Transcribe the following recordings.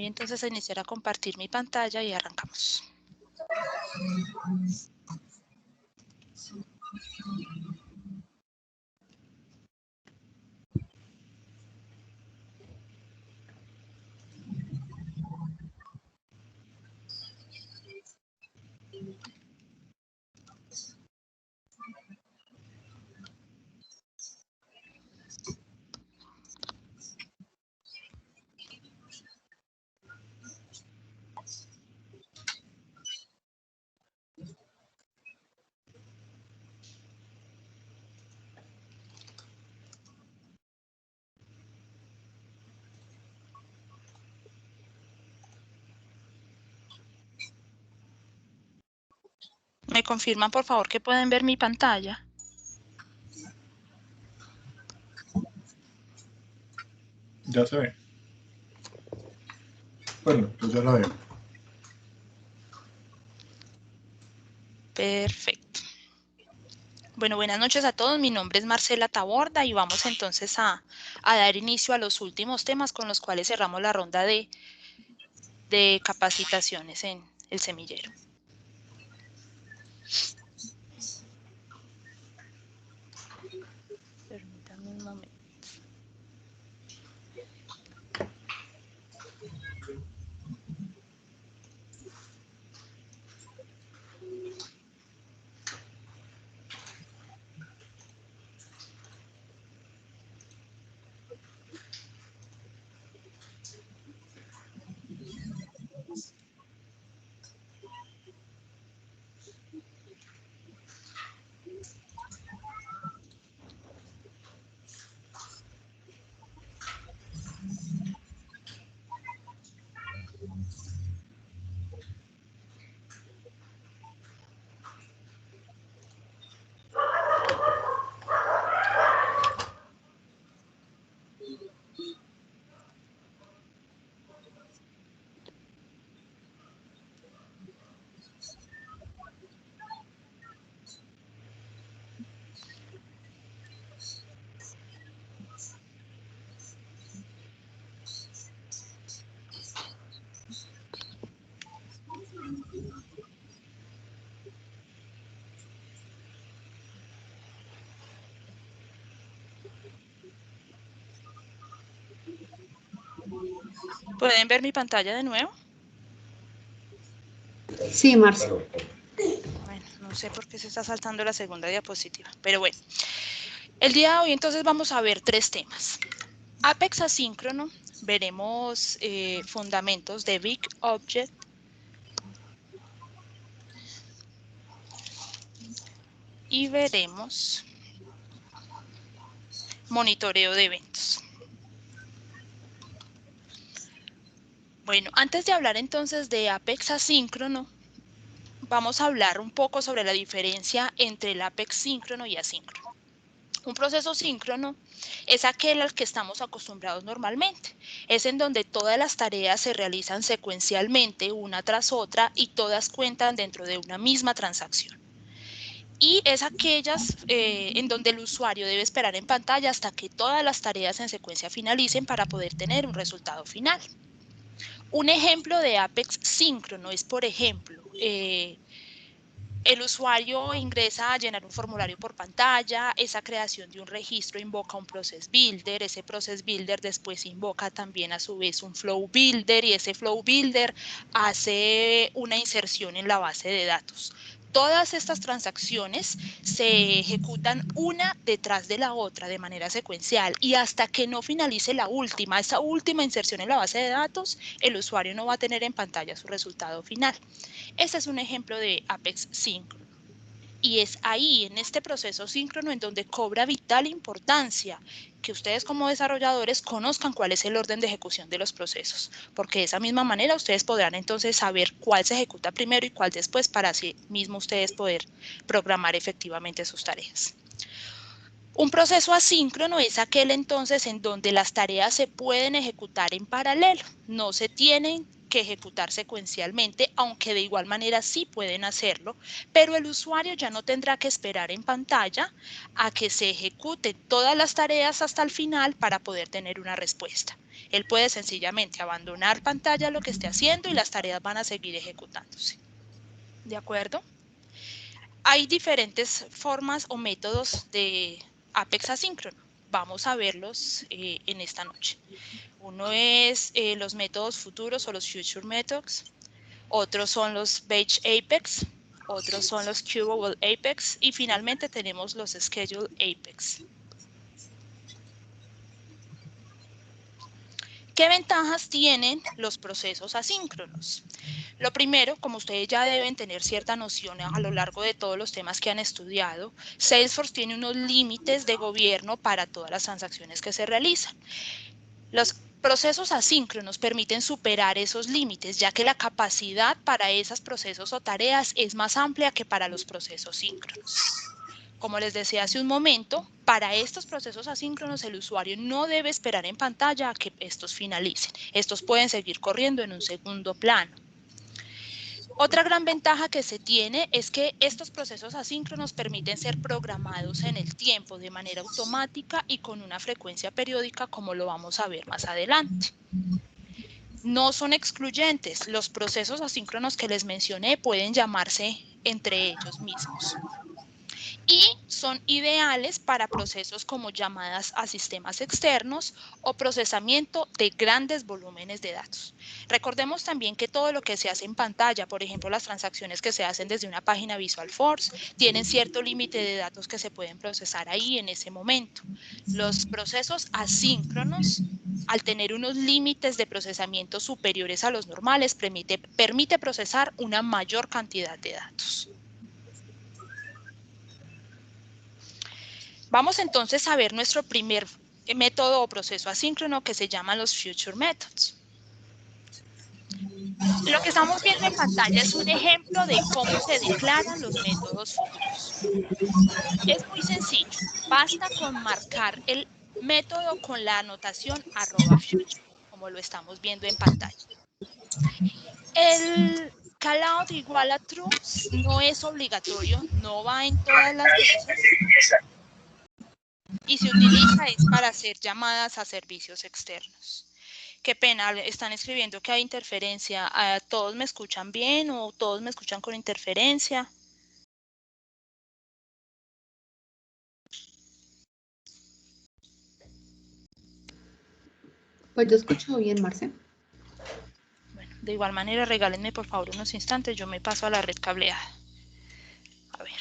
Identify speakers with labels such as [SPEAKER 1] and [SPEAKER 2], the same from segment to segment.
[SPEAKER 1] Voy entonces a iniciar a compartir mi pantalla y arrancamos. ¿Me confirman, por favor, que pueden ver mi pantalla?
[SPEAKER 2] Ya se ve. Bueno, yo ya la veo.
[SPEAKER 1] Perfecto. Bueno, buenas noches a todos. Mi nombre es Marcela Taborda y vamos entonces a dar inicio a los últimos temas con los cuales cerramos la ronda de capacitaciones en el semillero. Permítanme un momento. ¿Pueden ver mi pantalla de nuevo?
[SPEAKER 3] Sí, Marcia.
[SPEAKER 1] Bueno, no sé por qué se está saltando la segunda diapositiva, pero bueno. El día de hoy entonces vamos a ver tres temas. Apex asíncrono, veremos fundamentos de Big Object y veremos monitoreo de eventos. Bueno, antes de hablar entonces de Apex asíncrono, vamos a hablar un poco sobre la diferencia entre el Apex síncrono y asíncrono. Un proceso síncrono es aquel al que estamos acostumbrados normalmente. Es en donde todas las tareas se realizan secuencialmente, una tras otra, y todas cuentan dentro de una misma transacción. Y es aquellas en donde el usuario debe esperar en pantalla hasta que todas las tareas en secuencia finalicen para poder tener un resultado final. Un ejemplo de Apex síncrono es, por ejemplo, el usuario ingresa a llenar un formulario por pantalla, esa creación de un registro invoca un process builder, ese process builder después invoca también a su vez un flow builder y ese flow builder hace una inserción en la base de datos. Todas estas transacciones se ejecutan una detrás de la otra de manera secuencial y hasta que no finalice la última, esa última inserción en la base de datos, el usuario no va a tener en pantalla su resultado final. Este es un ejemplo de Apex síncrono. Y es ahí, en este proceso síncrono, en donde cobra vital importancia que ustedes como desarrolladores conozcan cuál es el orden de ejecución de los procesos, porque de esa misma manera ustedes podrán entonces saber cuál se ejecuta primero y cuál después para así mismo ustedes poder programar efectivamente sus tareas. Un proceso asíncrono es aquel entonces en donde las tareas se pueden ejecutar en paralelo, no se tienen que ejecutar secuencialmente, aunque de igual manera sí pueden hacerlo, pero el usuario ya no tendrá que esperar en pantalla a que se ejecuten todas las tareas hasta el final para poder tener una respuesta. Él puede sencillamente abandonar pantalla lo que esté haciendo y las tareas van a seguir ejecutándose. ¿De acuerdo? Hay diferentes formas o métodos de Apex asíncrono. Vamos a verlos en esta noche. Uno es los métodos futuros o los future methods. Otros son los batch Apex. Otros son los queuable Apex. Y finalmente tenemos los schedule Apex. ¿Qué ventajas tienen los procesos asíncronos? Lo primero, como ustedes ya deben tener cierta noción a lo largo de todos los temas que han estudiado, Salesforce tiene unos límites de gobierno para todas las transacciones que se realizan. Los procesos asíncronos permiten superar esos límites, ya que la capacidad para esos procesos o tareas es más amplia que para los procesos síncronos. Como les decía hace un momento, para estos procesos asíncronos el usuario no debe esperar en pantalla a que estos finalicen. Estos pueden seguir corriendo en un segundo plano. Otra gran ventaja que se tiene es que estos procesos asíncronos permiten ser programados en el tiempo de manera automática y con una frecuencia periódica, como lo vamos a ver más adelante. No son excluyentes. Los procesos asíncronos que les mencioné pueden llamarse entre ellos mismos. Y son ideales para procesos como llamadas a sistemas externos o procesamiento de grandes volúmenes de datos. Recordemos también que todo lo que se hace en pantalla, por ejemplo, las transacciones que se hacen desde una página Visualforce, tienen cierto límite de datos que se pueden procesar ahí en ese momento. Los procesos asíncronos, al tener unos límites de procesamiento superiores a los normales, permite procesar una mayor cantidad de datos. Vamos entonces a ver nuestro primer método o proceso asíncrono que se llaman los future methods. Lo que estamos viendo en pantalla es un ejemplo de cómo se declaran los métodos futuros. Es muy sencillo, basta con marcar el método con la anotación @future, como lo estamos viendo en pantalla. El callout igual a true no es obligatorio, no va en todas las veces. Y se utiliza es para hacer llamadas a servicios externos. Qué pena, están escribiendo que hay interferencia. ¿Todos me escuchan bien o todos me escuchan con interferencia?
[SPEAKER 3] Pues yo escucho bien, Marce.
[SPEAKER 1] Bueno, de igual manera, regálenme por favor unos instantes, yo me paso a la red cableada. A ver.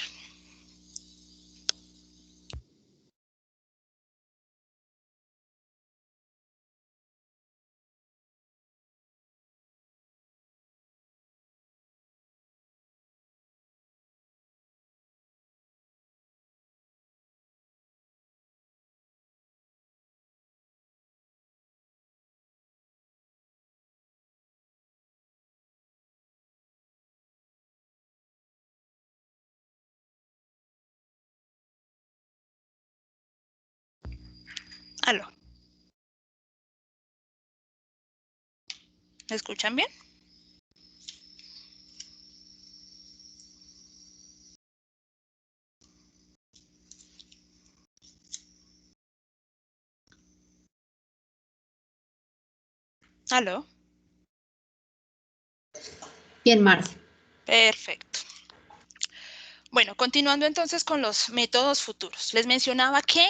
[SPEAKER 1] Aló. ¿Me escuchan bien? Aló.
[SPEAKER 3] Bien, Marce.
[SPEAKER 1] Perfecto. Bueno, continuando entonces con los métodos futuros. Les mencionaba que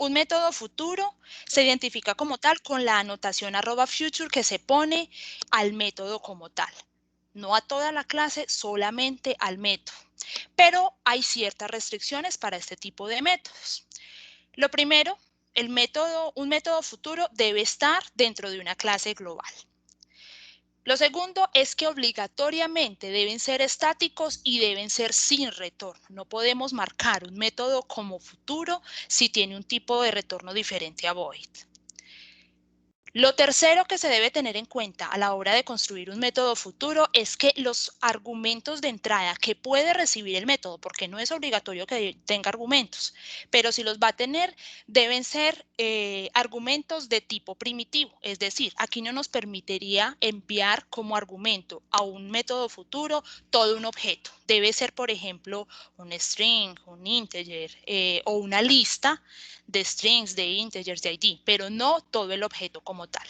[SPEAKER 1] un método futuro se identifica como tal con la anotación @future que se pone al método como tal. No a toda la clase, solamente al método. Pero hay ciertas restricciones para este tipo de métodos. Lo primero, un método futuro debe estar dentro de una clase global. Lo segundo es que obligatoriamente deben ser estáticos y deben ser sin retorno. No podemos marcar un método como futuro si tiene un tipo de retorno diferente a void. Lo tercero que se debe tener en cuenta a la hora de construir un método futuro es que los argumentos de entrada que puede recibir el método, porque no es obligatorio que tenga argumentos, pero si los va a tener, deben ser argumentos de tipo primitivo. Es decir, aquí no nos permitiría enviar como argumento a un método futuro todo un objeto. Debe ser, por ejemplo, un string, un integer o una lista de strings, de integers, de ID, pero no todo el objeto como tal.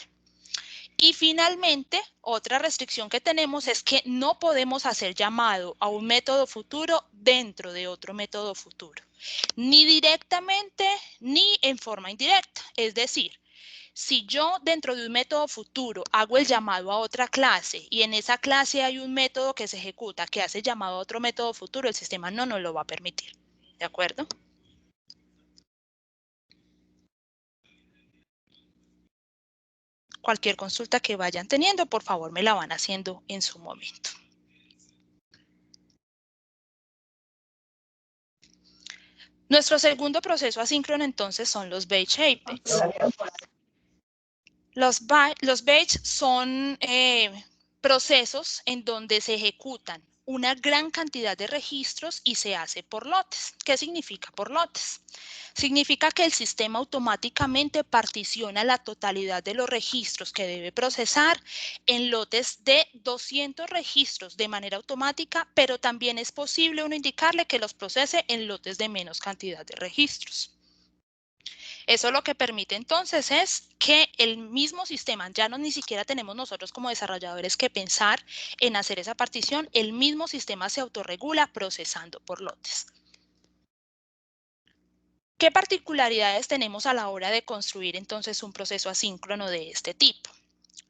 [SPEAKER 1] Y finalmente, otra restricción que tenemos es que no podemos hacer llamado a un método futuro dentro de otro método futuro, ni directamente ni en forma indirecta. Es decir, si yo dentro de un método futuro hago el llamado a otra clase y en esa clase hay un método que se ejecuta que hace llamado a otro método futuro, el sistema no nos lo va a permitir. ¿De acuerdo? Cualquier consulta que vayan teniendo, por favor, me la van haciendo en su momento. Nuestro segundo proceso asíncrono, entonces, son los batch Apex. Los batch son procesos en donde se ejecutan una gran cantidad de registros y se hace por lotes. ¿Qué significa por lotes? Significa que el sistema automáticamente particiona la totalidad de los registros que debe procesar en lotes de 200 registros de manera automática, pero también es posible uno indicarle que los procese en lotes de menos cantidad de registros. Eso lo que permite entonces es que el mismo sistema, ya no ni siquiera tenemos nosotros como desarrolladores que pensar en hacer esa partición, el mismo sistema se autorregula procesando por lotes. ¿Qué particularidades tenemos a la hora de construir entonces un proceso asíncrono de este tipo?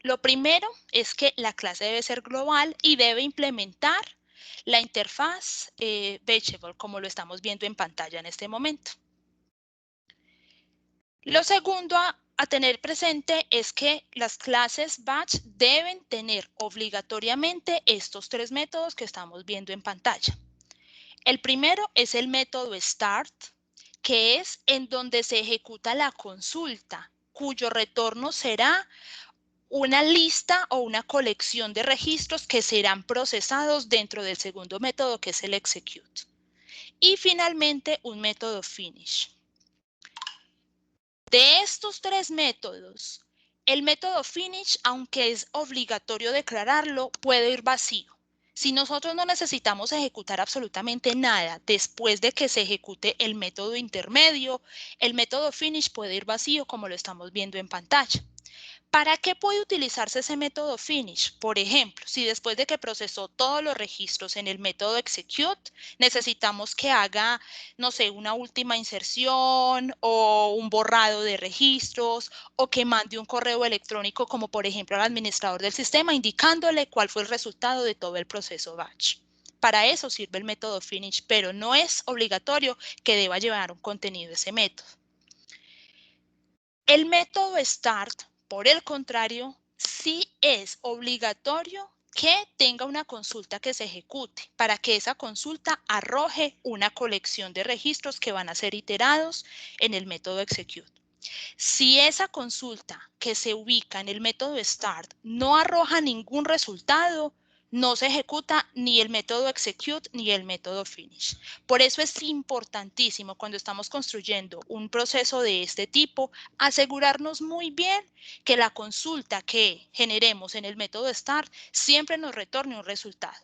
[SPEAKER 1] Lo primero es que la clase debe ser global y debe implementar la interfaz Batchable, como lo estamos viendo en pantalla en este momento. Lo segundo a tener presente es que las clases batch deben tener obligatoriamente estos tres métodos que estamos viendo en pantalla. El primero es el método start, que es en donde se ejecuta la consulta, cuyo retorno será una lista o una colección de registros que serán procesados dentro del segundo método, que es el execute. Y finalmente, un método finish. De estos tres métodos, el método finish, aunque es obligatorio declararlo, puede ir vacío. Si nosotros no necesitamos ejecutar absolutamente nada después de que se ejecute el método intermedio, el método finish puede ir vacío, como lo estamos viendo en pantalla. ¿Para qué puede utilizarse ese método finish? Por ejemplo, si después de que procesó todos los registros en el método execute, necesitamos que haga, no sé, una última inserción o un borrado de registros o que mande un correo electrónico como por ejemplo al administrador del sistema indicándole cuál fue el resultado de todo el proceso batch. Para eso sirve el método finish, pero no es obligatorio que deba llevar un contenido ese método. El método start, por el contrario, sí es obligatorio que tenga una consulta que se ejecute para que esa consulta arroje una colección de registros que van a ser iterados en el método execute. Si esa consulta que se ubica en el método start no arroja ningún resultado, no se ejecuta ni el método execute ni el método finish. Por eso es importantísimo cuando estamos construyendo un proceso de este tipo, asegurarnos muy bien que la consulta que generemos en el método start siempre nos retorne un resultado.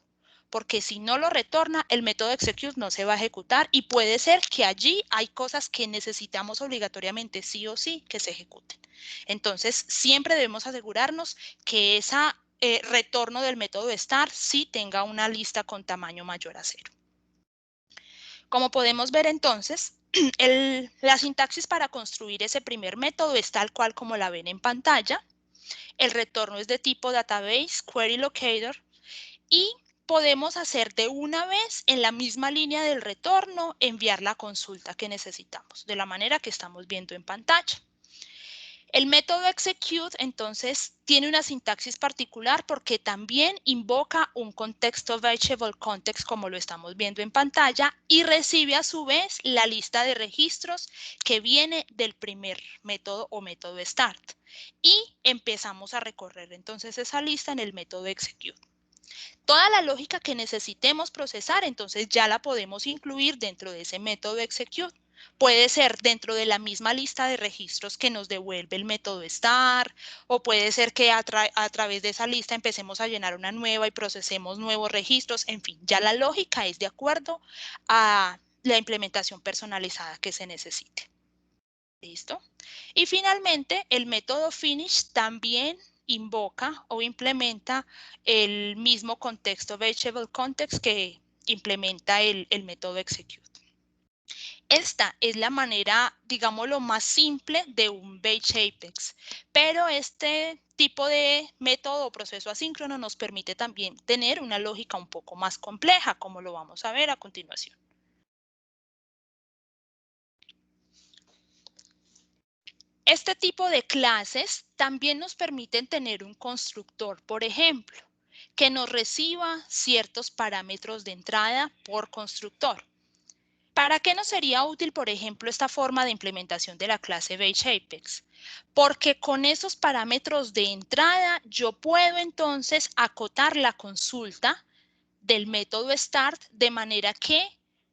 [SPEAKER 1] Porque si no lo retorna, el método execute no se va a ejecutar y puede ser que allí hay cosas que necesitamos obligatoriamente sí o sí que se ejecuten. Entonces, siempre debemos asegurarnos que ese retorno del método start sí tenga una lista con tamaño mayor a 0. Como podemos ver entonces, la sintaxis para construir ese primer método es tal cual como la ven en pantalla. El retorno es de tipo database, query locator y podemos hacer de una vez en la misma línea del retorno, enviar la consulta que necesitamos, de la manera que estamos viendo en pantalla. El método execute, entonces, tiene una sintaxis particular porque también invoca un contexto vegetable context, como lo estamos viendo en pantalla, y recibe a su vez la lista de registros que viene del primer método o método start. Y empezamos a recorrer entonces esa lista en el método execute. Toda la lógica que necesitemos procesar, entonces ya la podemos incluir dentro de ese método execute. Puede ser dentro de la misma lista de registros que nos devuelve el método start, o puede ser que a través de esa lista empecemos a llenar una nueva y procesemos nuevos registros. En fin, ya la lógica es de acuerdo a la implementación personalizada que se necesite. ¿Listo? Y finalmente, el método finish también invoca o implementa el mismo contexto vegetable context que implementa el método execute. Esta es la manera, digamos, lo más simple de un batch Apex, pero este tipo de método o proceso asíncrono nos permite también tener una lógica un poco más compleja, como lo vamos a ver a continuación. Este tipo de clases también nos permiten tener un constructor, por ejemplo, que nos reciba ciertos parámetros de entrada por constructor. ¿Para qué nos sería útil, por ejemplo, esta forma de implementación de la clase Batch Apex? Porque con esos parámetros de entrada yo puedo entonces acotar la consulta del método start de manera que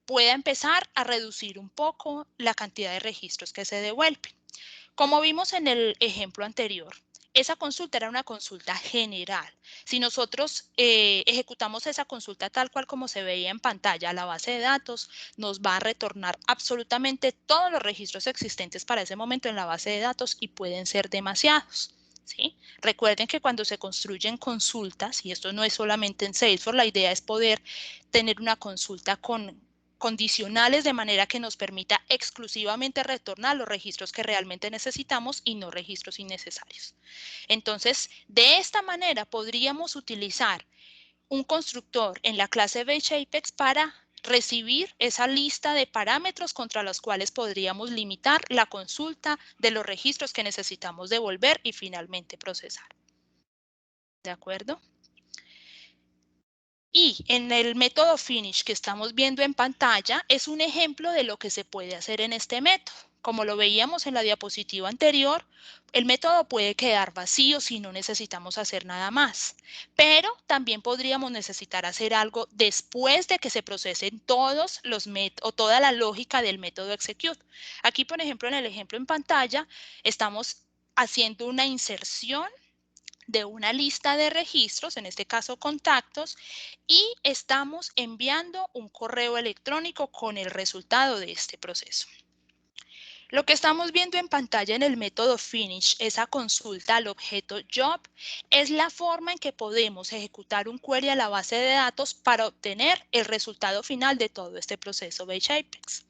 [SPEAKER 1] pueda empezar a reducir un poco la cantidad de registros que se devuelven. Como vimos en el ejemplo anterior, esa consulta era una consulta general. Si nosotros ejecutamos esa consulta tal cual como se veía en pantalla a la base de datos, nos va a retornar absolutamente todos los registros existentes para ese momento en la base de datos y pueden ser demasiados. ¿Sí? Recuerden que cuando se construyen consultas, y esto no es solamente en Salesforce, la idea es poder tener una consulta con condicionales de manera que nos permita exclusivamente retornar los registros que realmente necesitamos y no registros innecesarios. Entonces, de esta manera podríamos utilizar un constructor en la clase Batch Apex para recibir esa lista de parámetros contra los cuales podríamos limitar la consulta de los registros que necesitamos devolver y finalmente procesar. ¿De acuerdo? Y en el método finish que estamos viendo en pantalla es un ejemplo de lo que se puede hacer en este método. Como lo veíamos en la diapositiva anterior, el método puede quedar vacío si no necesitamos hacer nada más, pero también podríamos necesitar hacer algo después de que se procesen todos los o toda la lógica del método execute. Aquí, por ejemplo, en el ejemplo en pantalla, estamos haciendo una inserción de una lista de registros, en este caso contactos, y estamos enviando un correo electrónico con el resultado de este proceso. Lo que estamos viendo en pantalla en el método finish, esa consulta al objeto job, es la forma en que podemos ejecutar un query a la base de datos para obtener el resultado final de todo este proceso Batch Apex.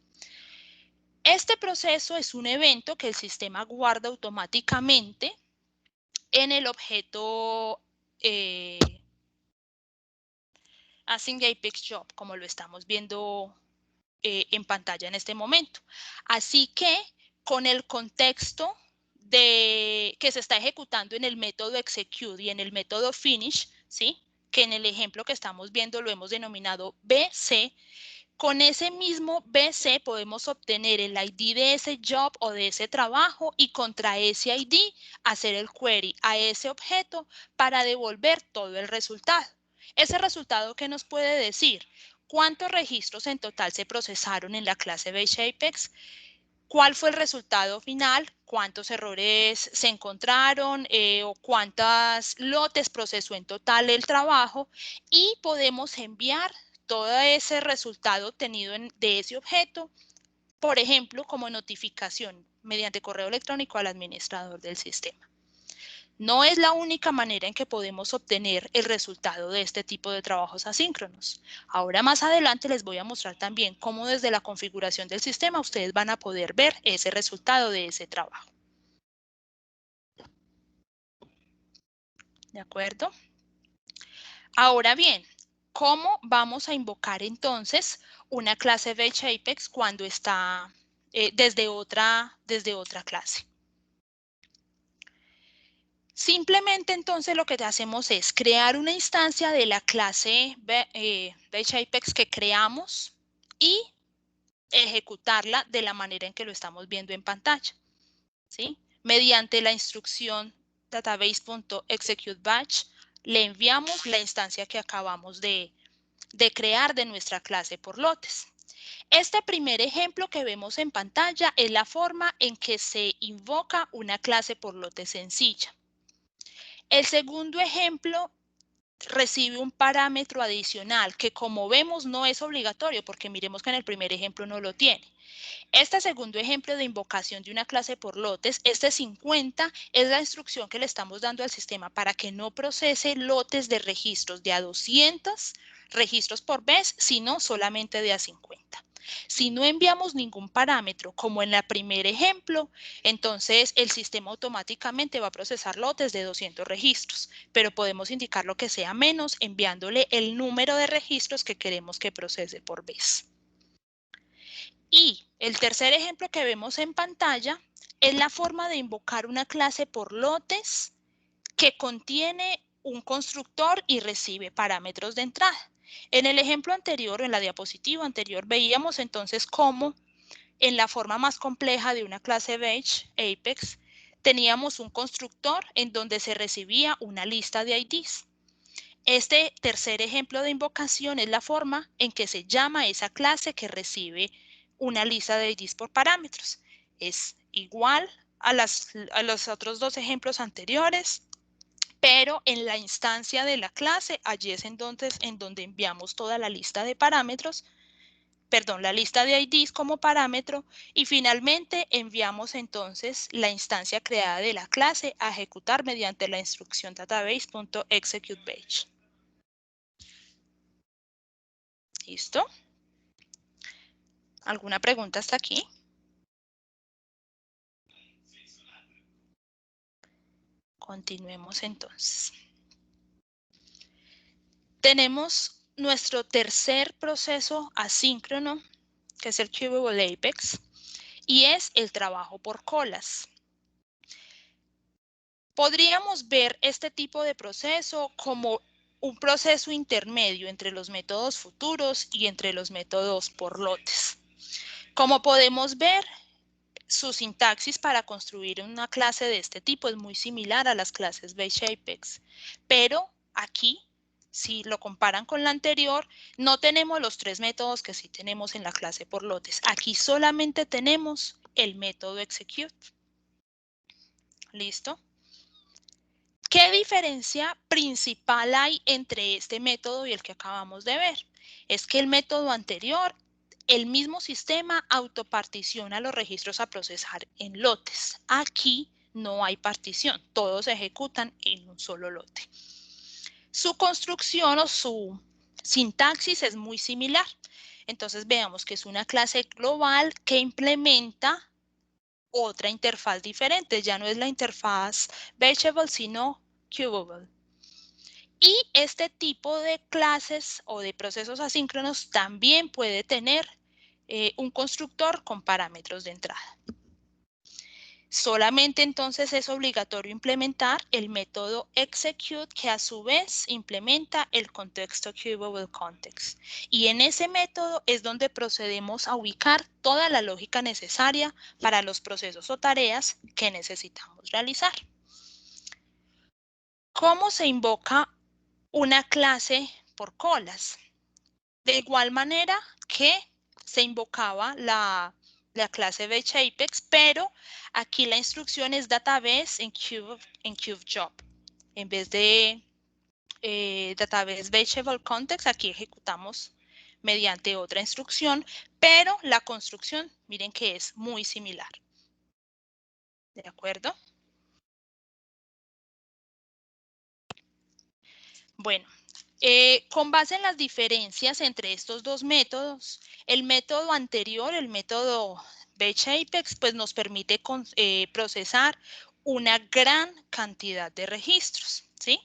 [SPEAKER 1] Este proceso es un evento que el sistema guarda automáticamente en el objeto Async Apex Job, como lo estamos viendo en pantalla en este momento. Así que con el contexto que se está ejecutando en el método execute y en el método finish, ¿sí? Que en el ejemplo que estamos viendo lo hemos denominado BC, con ese mismo BC podemos obtener el ID de ese job o de ese trabajo y contra ese ID hacer el query a ese objeto para devolver todo el resultado. Ese resultado, ¿qué nos puede decir? ¿Cuántos registros en total se procesaron en la clase Batch Apex? ¿Cuál fue el resultado final? ¿Cuántos errores se encontraron? ¿O cuántos lotes procesó en total el trabajo? Y podemos enviar todo ese resultado obtenido de ese objeto, por ejemplo, como notificación mediante correo electrónico al administrador del sistema. No es la única manera en que podemos obtener el resultado de este tipo de trabajos asíncronos. Ahora más adelante les voy a mostrar también cómo desde la configuración del sistema ustedes van a poder ver ese resultado de ese trabajo. ¿De acuerdo? Ahora bien, ¿cómo vamos a invocar entonces una clase Batch Apex cuando está desde otra clase? Simplemente entonces lo que hacemos es crear una instancia de la clase BaseApex que creamos y ejecutarla de la manera en que lo estamos viendo en pantalla, ¿sí? Mediante la instrucción database.executeBatch le enviamos la instancia que acabamos de crear de nuestra clase por lotes. Este primer ejemplo que vemos en pantalla es la forma en que se invoca una clase por lote sencilla. El segundo ejemplo recibe un parámetro adicional que, como vemos, no es obligatorio porque miremos que en el primer ejemplo no lo tiene. Este segundo ejemplo de invocación de una clase por lotes, este 50 es la instrucción que le estamos dando al sistema para que no procese lotes de registros de a 200 registros por vez, sino solamente de a 50. Si no enviamos ningún parámetro, como en el primer ejemplo, entonces el sistema automáticamente va a procesar lotes de 200 registros, pero podemos indicar lo que sea menos enviándole el número de registros que queremos que procese por vez. Y el tercer ejemplo que vemos en pantalla es la forma de invocar una clase por lotes que contiene un constructor y recibe parámetros de entrada. En el ejemplo anterior, en la diapositiva anterior, veíamos entonces cómo en la forma más compleja de una clase BaseApex teníamos un constructor en donde se recibía una lista de IDs. Este tercer ejemplo de invocación es la forma en que se llama esa clase que recibe una lista de IDs por parámetros. Es igual a los otros dos ejemplos anteriores, pero en la instancia de la clase, allí es entonces en donde enviamos toda la lista de parámetros, perdón, la lista de IDs como parámetro, y finalmente enviamos entonces la instancia creada de la clase a ejecutar mediante la instrucción database.executeBatch. ¿Listo? ¿Alguna pregunta hasta aquí? Continuemos entonces. Tenemos nuestro tercer proceso asíncrono, que es el Queuable Apex, y es el trabajo por colas. Podríamos ver este tipo de proceso como un proceso intermedio entre los métodos futuros y entre los métodos por lotes. Como podemos ver, su sintaxis para construir una clase de este tipo es muy similar a las clases BaseApex, pero aquí, si lo comparan con la anterior, no tenemos los tres métodos que sí tenemos en la clase por lotes. Aquí solamente tenemos el método execute. ¿Listo? ¿Qué diferencia principal hay entre este método y el que acabamos de ver? Es que el método anterior, el mismo sistema autoparticiona los registros a procesar en lotes. Aquí no hay partición, todos se ejecutan en un solo lote. Su construcción o su sintaxis es muy similar. Entonces veamos que es una clase global que implementa otra interfaz diferente. Ya no es la interfaz Batchable, sino Queuable. Y este tipo de clases o de procesos asíncronos también puede tener un constructor con parámetros de entrada. Solamente entonces es obligatorio implementar el método execute, que a su vez implementa el contexto Queuable Context. Y en ese método es donde procedemos a ubicar toda la lógica necesaria para los procesos o tareas que necesitamos realizar. ¿Cómo se invoca una clase por colas? De igual manera que se invocaba la clase BaseApex, pero aquí la instrucción es database en CubeJob. En vez de database Batchable Context, aquí ejecutamos mediante otra instrucción, pero la construcción, miren que es muy similar. ¿De acuerdo? Bueno, con base en las diferencias entre estos dos métodos, el método anterior, el método BaseApex, pues nos permite procesar una gran cantidad de registros, ¿sí?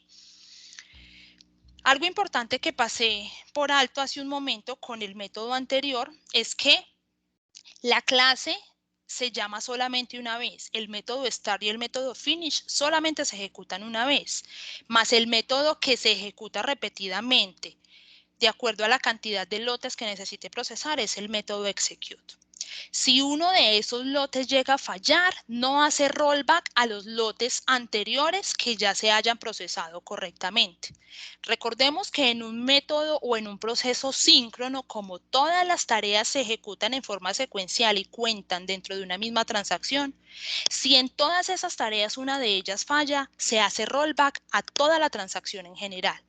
[SPEAKER 1] Algo importante que pasé por alto hace un momento con el método anterior es que la clase se llama solamente una vez. El método start y el método finish solamente se ejecutan una vez, más el método que se ejecuta repetidamente de acuerdo a la cantidad de lotes que necesite procesar es el método execute. Si uno de esos lotes llega a fallar, no hace rollback a los lotes anteriores que ya se hayan procesado correctamente. Recordemos que en un método o en un proceso síncrono, como todas las tareas se ejecutan en forma secuencial y cuentan dentro de una misma transacción, si en todas esas tareas una de ellas falla, se hace rollback a toda la transacción en general.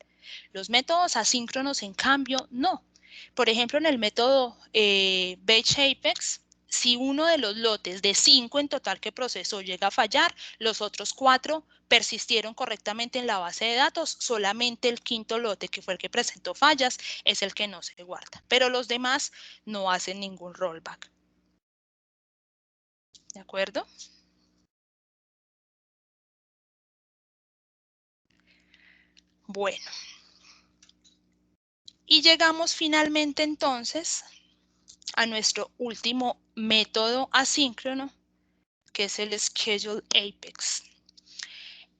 [SPEAKER 1] Los métodos asíncronos, en cambio, no. Por ejemplo, en el método Batch Apex, si uno de los lotes de 5 en total que procesó llega a fallar, los otros 4 persistieron correctamente en la base de datos, solamente el quinto lote, que fue el que presentó fallas, es el que no se guarda, pero los demás no hacen ningún rollback. ¿De acuerdo? Bueno. Y llegamos finalmente entonces a nuestro último método asíncrono, que es el Schedule Apex.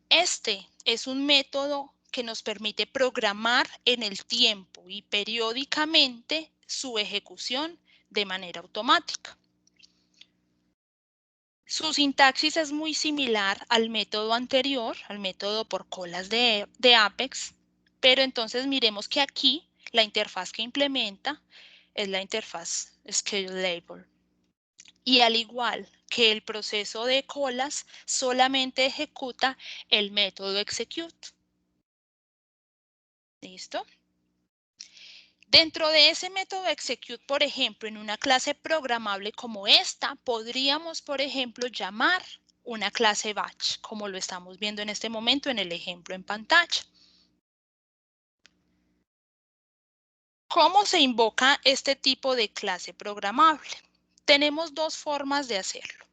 [SPEAKER 1] Este es un método que nos permite programar en el tiempo y periódicamente su ejecución de manera automática. Su sintaxis es muy similar al método anterior, al método por colas de Apex, pero entonces miremos que aquí la interfaz que implementa es la interfaz ScheduleAble. Y al igual que el proceso de colas, solamente ejecuta el método execute. ¿Listo? Dentro de ese método execute, por ejemplo, en una clase programable como esta, podríamos, por ejemplo, llamar una clase batch, como lo estamos viendo en este momento en el ejemplo en pantalla. ¿Cómo se invoca este tipo de clase programable? Tenemos dos formas de hacerlo.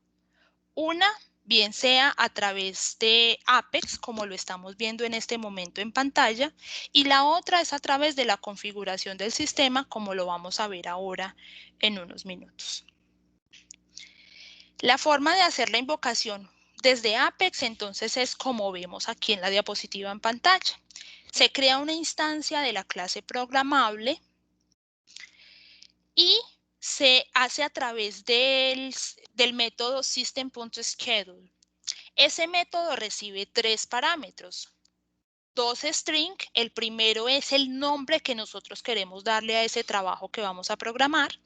[SPEAKER 1] Una, bien sea a través de Apex, como lo estamos viendo en este momento en pantalla, y la otra es a través de la configuración del sistema, como lo vamos a ver ahora en unos minutos. La forma de hacer la invocación desde Apex, entonces, es como vemos aquí en la diapositiva en pantalla. Se crea una instancia de la clase programable y se hace a través del método system.schedule. Ese método recibe 3 parámetros, 2 string. El primero es el nombre que nosotros queremos darle a ese trabajo que vamos a programar.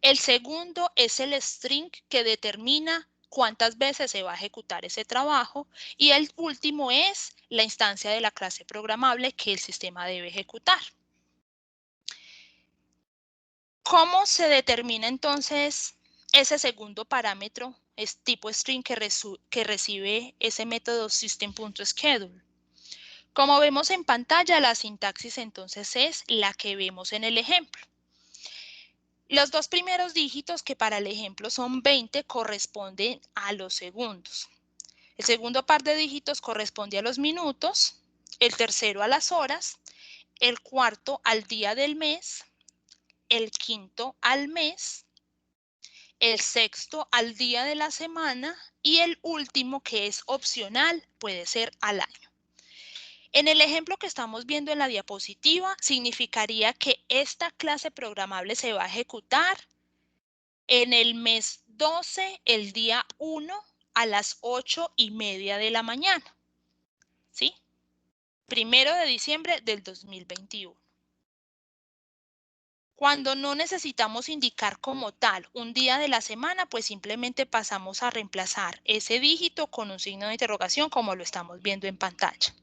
[SPEAKER 1] El segundo es el string que determina cuántas veces se va a ejecutar ese trabajo. Y el último es la instancia de la clase programable que el sistema debe ejecutar. ¿Cómo se determina entonces ese segundo parámetro, es tipo string que recibe ese método system.schedule? Como vemos en pantalla, la sintaxis entonces es la que vemos en el ejemplo. Los dos primeros dígitos, que para el ejemplo son 20, corresponden a los segundos. El segundo par de dígitos corresponde a los minutos, el tercero a las horas, el cuarto al día del mes, el quinto al mes, el sexto al día de la semana y el último, que es opcional, puede ser al año. En el ejemplo que estamos viendo en la diapositiva, significaría que esta clase programable se va a ejecutar en el mes 12, el día 1, a las 8:30 de la mañana. ¿Sí? 1 de diciembre del 2021. Cuando no necesitamos indicar como tal un día de la semana, pues simplemente pasamos a reemplazar ese dígito con un signo de interrogación, como lo estamos viendo en pantalla.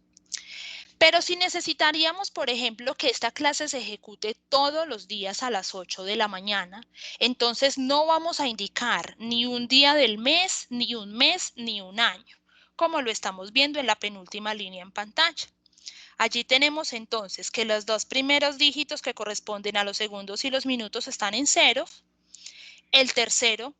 [SPEAKER 1] Pero si necesitaríamos, por ejemplo, que esta clase se ejecute todos los días a las 8 de la mañana, entonces no vamos a indicar ni un día del mes, ni un mes, ni un año, como lo estamos viendo en la penúltima línea en pantalla. Allí tenemos entonces que los dos primeros dígitos que corresponden a los segundos y los minutos están en ceros. El tercero,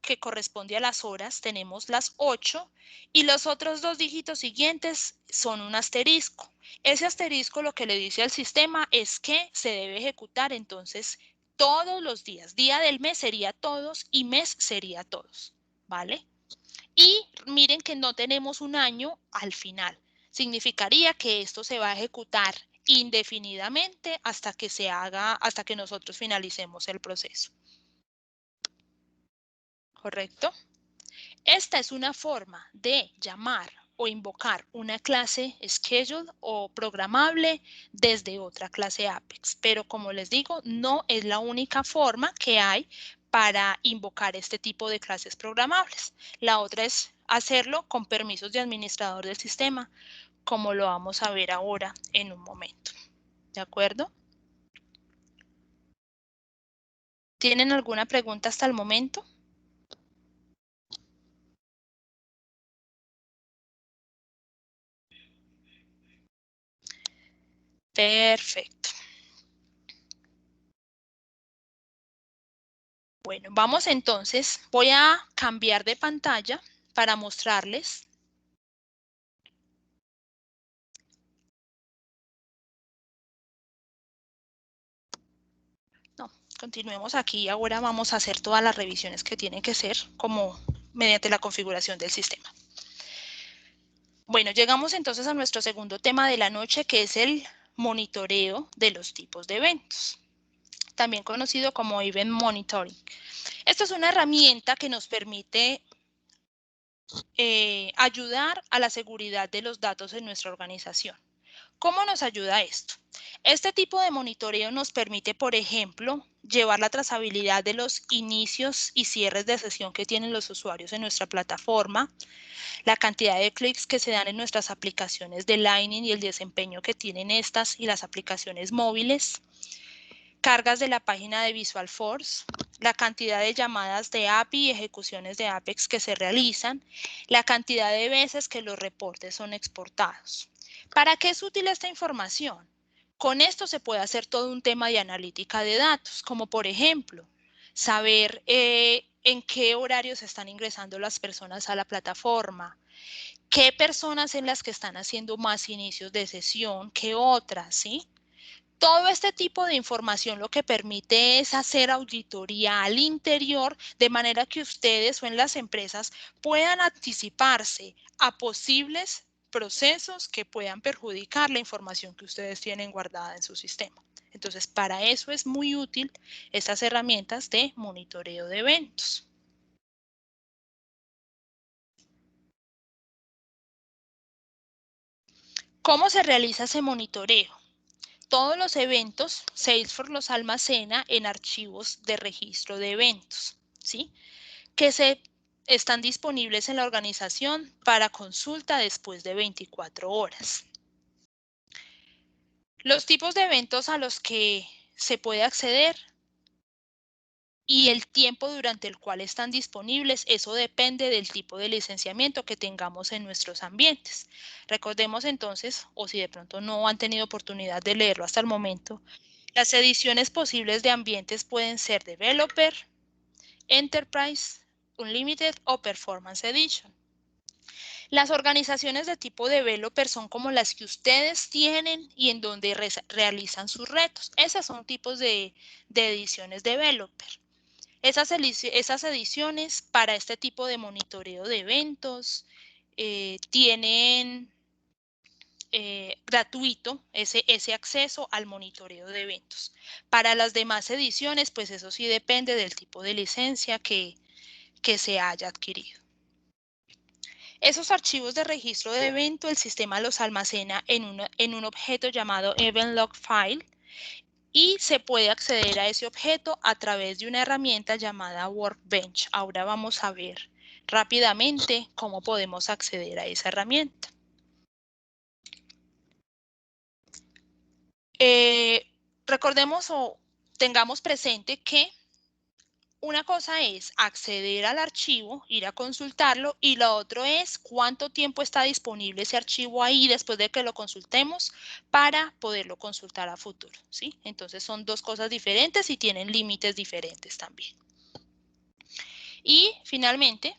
[SPEAKER 1] que corresponde a las horas, tenemos las 8 y los otros dos dígitos siguientes son un asterisco. Ese asterisco lo que le dice al sistema es que se debe ejecutar entonces todos los días. Día del mes sería todos y mes sería todos. ¿vale? Y miren que no tenemos un año al final. Significaría que esto se va a ejecutar indefinidamente hasta que se haga, hasta que nosotros finalicemos el proceso. ¿Correcto? Esta es una forma de llamar o invocar una clase schedule o programable desde otra clase Apex. Pero como les digo, no es la única forma que hay para invocar este tipo de clases programables. La otra es hacerlo con permisos de administrador del sistema, como lo vamos a ver ahora en un momento. ¿De acuerdo? ¿Tienen alguna pregunta hasta el momento? Perfecto. Bueno, vamos entonces, voy a cambiar de pantalla para mostrarles. No, continuemos aquí. Ahora vamos a hacer todas las revisiones que tienen que ser como mediante la configuración del sistema. Bueno, llegamos entonces a nuestro segundo tema de la noche, que es el monitoreo de los tipos de eventos, también conocido como Event Monitoring. Esta es una herramienta que nos permite ayudar a la seguridad de los datos en nuestra organización. ¿Cómo nos ayuda esto? Este tipo de monitoreo nos permite, por ejemplo, llevar la trazabilidad de los inicios y cierres de sesión que tienen los usuarios en nuestra plataforma, la cantidad de clics que se dan en nuestras aplicaciones de Lightning y el desempeño que tienen estas y las aplicaciones móviles, cargas de la página de Visualforce, la cantidad de llamadas de API y ejecuciones de Apex que se realizan, la cantidad de veces que los reportes son exportados. ¿Para qué es útil esta información? Con esto se puede hacer todo un tema de analítica de datos, como por ejemplo, saber en qué horarios están ingresando las personas a la plataforma, qué personas en las que están haciendo más inicios de sesión que otras, ¿sí? Todo este tipo de información lo que permite es hacer auditoría al interior de manera que ustedes o en las empresas puedan anticiparse a posibles procesos que puedan perjudicar la información que ustedes tienen guardada en su sistema. Entonces, para eso es muy útil estas herramientas de monitoreo de eventos. ¿Cómo se realiza ese monitoreo? Todos los eventos, Salesforce los almacena en archivos de registro de eventos, ¿sí? Que están disponibles en la organización para consulta después de 24 horas. Los tipos de eventos a los que se puede acceder y el tiempo durante el cual están disponibles, eso depende del tipo de licenciamiento que tengamos en nuestros ambientes. Recordemos entonces, o si de pronto no han tenido oportunidad de leerlo hasta el momento, las ediciones posibles de ambientes pueden ser Developer, Enterprise, Unlimited o Performance Edition. Las organizaciones de tipo Developer son como las que ustedes tienen y en donde realizan sus retos. Esos son tipos de ediciones Developer. Esas ediciones para este tipo de monitoreo de eventos tienen gratuito ese acceso al monitoreo de eventos. Para las demás ediciones, pues eso sí depende del tipo de licencia que se haya adquirido. Esos archivos de registro de evento, el sistema los almacena en un objeto llamado Event Log File y se puede acceder a ese objeto a través de una herramienta llamada Workbench. Ahora vamos a ver rápidamente cómo podemos acceder a esa herramienta. Recordemos o tengamos presente que una cosa es acceder al archivo, ir a consultarlo, y lo otro es cuánto tiempo está disponible ese archivo ahí después de que lo consultemos para poderlo consultar a futuro, ¿sí? Entonces son dos cosas diferentes y tienen límites diferentes también. Y finalmente,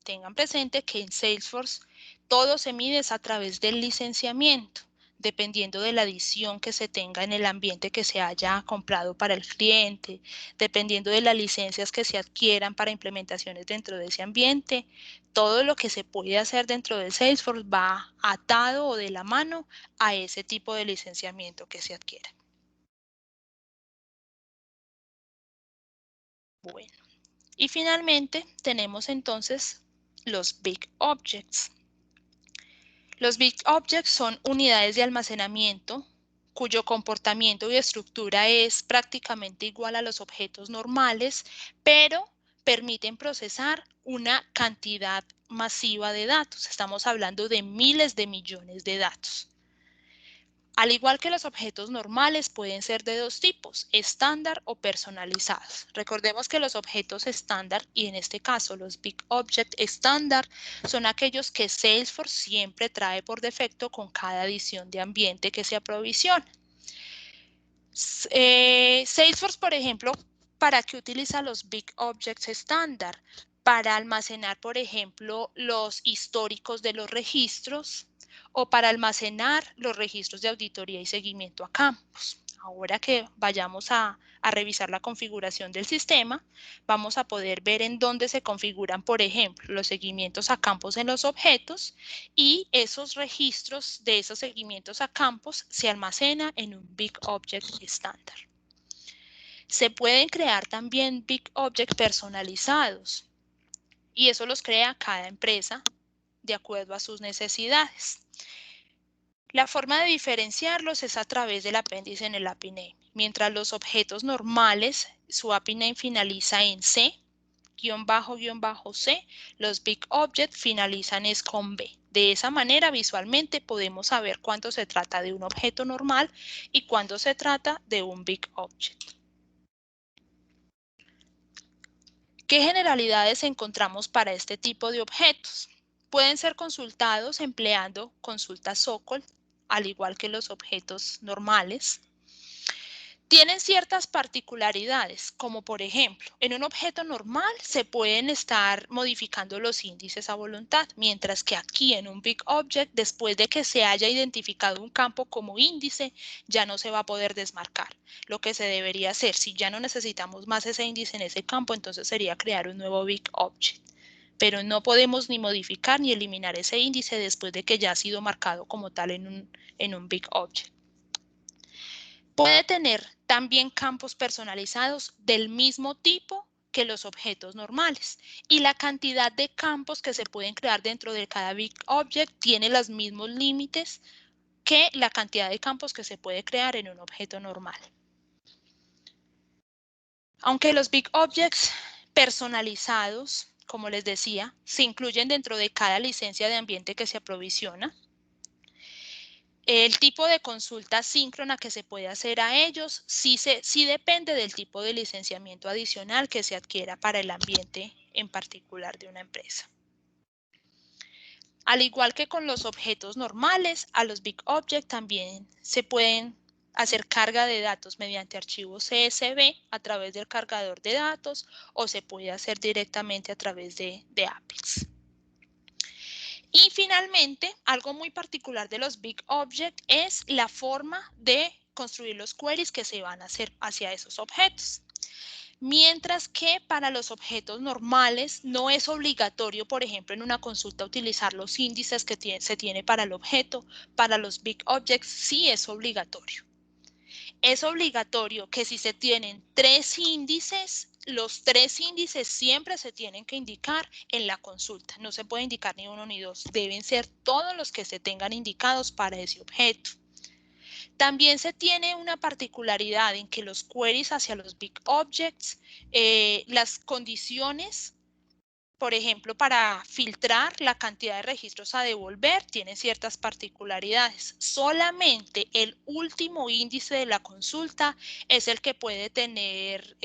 [SPEAKER 1] tengan presente que en Salesforce todo se mide a través del licenciamiento. dependiendo de la adición que se tenga en el ambiente que se haya comprado para el cliente, dependiendo de las licencias que se adquieran para implementaciones dentro de ese ambiente, todo lo que se puede hacer dentro de Salesforce va atado o de la mano a ese tipo de licenciamiento que se adquiera. Bueno, y finalmente tenemos entonces los Big Objects. Los Big Objects son unidades de almacenamiento cuyo comportamiento y estructura es prácticamente igual a los objetos normales, pero permiten procesar una cantidad masiva de datos. Estamos hablando de miles de millones de datos. Al igual que los objetos normales, pueden ser de dos tipos, estándar o personalizados. Recordemos que los objetos estándar, y en este caso los Big Object estándar, son aquellos que Salesforce siempre trae por defecto con cada adición de ambiente que se aprovisiona. Salesforce, por ejemplo, ¿para qué utiliza los Big Objects estándar? Para almacenar, por ejemplo, los históricos de los registros o para almacenar los registros de auditoría y seguimiento a campos. Ahora que vayamos a revisar la configuración del sistema, vamos a poder ver en dónde se configuran, por ejemplo, los seguimientos a campos en los objetos y esos registros de esos seguimientos a campos se almacenan en un Big Object estándar. Se pueden crear también Big Object personalizados y eso los crea cada empresa de acuerdo a sus necesidades. La forma de diferenciarlos es a través del apéndice en el API name. Mientras los objetos normales, su API name finaliza en C, _C, los Big Object finalizan es con B. De esa manera, visualmente, podemos saber cuándo se trata de un objeto normal y cuándo se trata de un Big Object. ¿Qué generalidades encontramos para este tipo de objetos? Pueden ser consultados empleando consulta SOCOL, al igual que los objetos normales. Tienen ciertas particularidades, como por ejemplo, en un objeto normal se pueden estar modificando los índices a voluntad, mientras que aquí en un Big Object, después de que se haya identificado un campo como índice, ya no se va a poder desmarcar. Lo que se debería hacer, si ya no necesitamos más ese índice en ese campo, entonces sería crear un nuevo Big Object. Pero no podemos ni modificar ni eliminar ese índice después de que ya ha sido marcado como tal en un Big Object. Puede tener también campos personalizados del mismo tipo que los objetos normales y la cantidad de campos que se pueden crear dentro de cada Big Object tiene los mismos límites que la cantidad de campos que se puede crear en un objeto normal. Aunque los Big Objects personalizados, como les decía, se incluyen dentro de cada licencia de ambiente que se aprovisiona, el tipo de consulta síncrona que se puede hacer a ellos sí depende del tipo de licenciamiento adicional que se adquiera para el ambiente en particular de una empresa. Al igual que con los objetos normales, a los Big Object también se pueden hacer carga de datos mediante archivos CSV a través del cargador de datos o se puede hacer directamente a través de APIs. Y finalmente, algo muy particular de los Big Object es la forma de construir los queries que se van a hacer hacia esos objetos. Mientras que para los objetos normales no es obligatorio, por ejemplo, en una consulta utilizar los índices que se tiene para el objeto. Para los Big Objects sí es obligatorio. Es obligatorio que si se tienen 3 índices, los 3 índices siempre se tienen que indicar en la consulta. No se puede indicar ni uno ni dos. Deben ser todos los que se tengan indicados para ese objeto. También se tiene una particularidad en que los queries hacia los Big Objects, las condiciones, por ejemplo, para filtrar la cantidad de registros a devolver, tienen ciertas particularidades. Solamente el último índice de la consulta es el que puede tener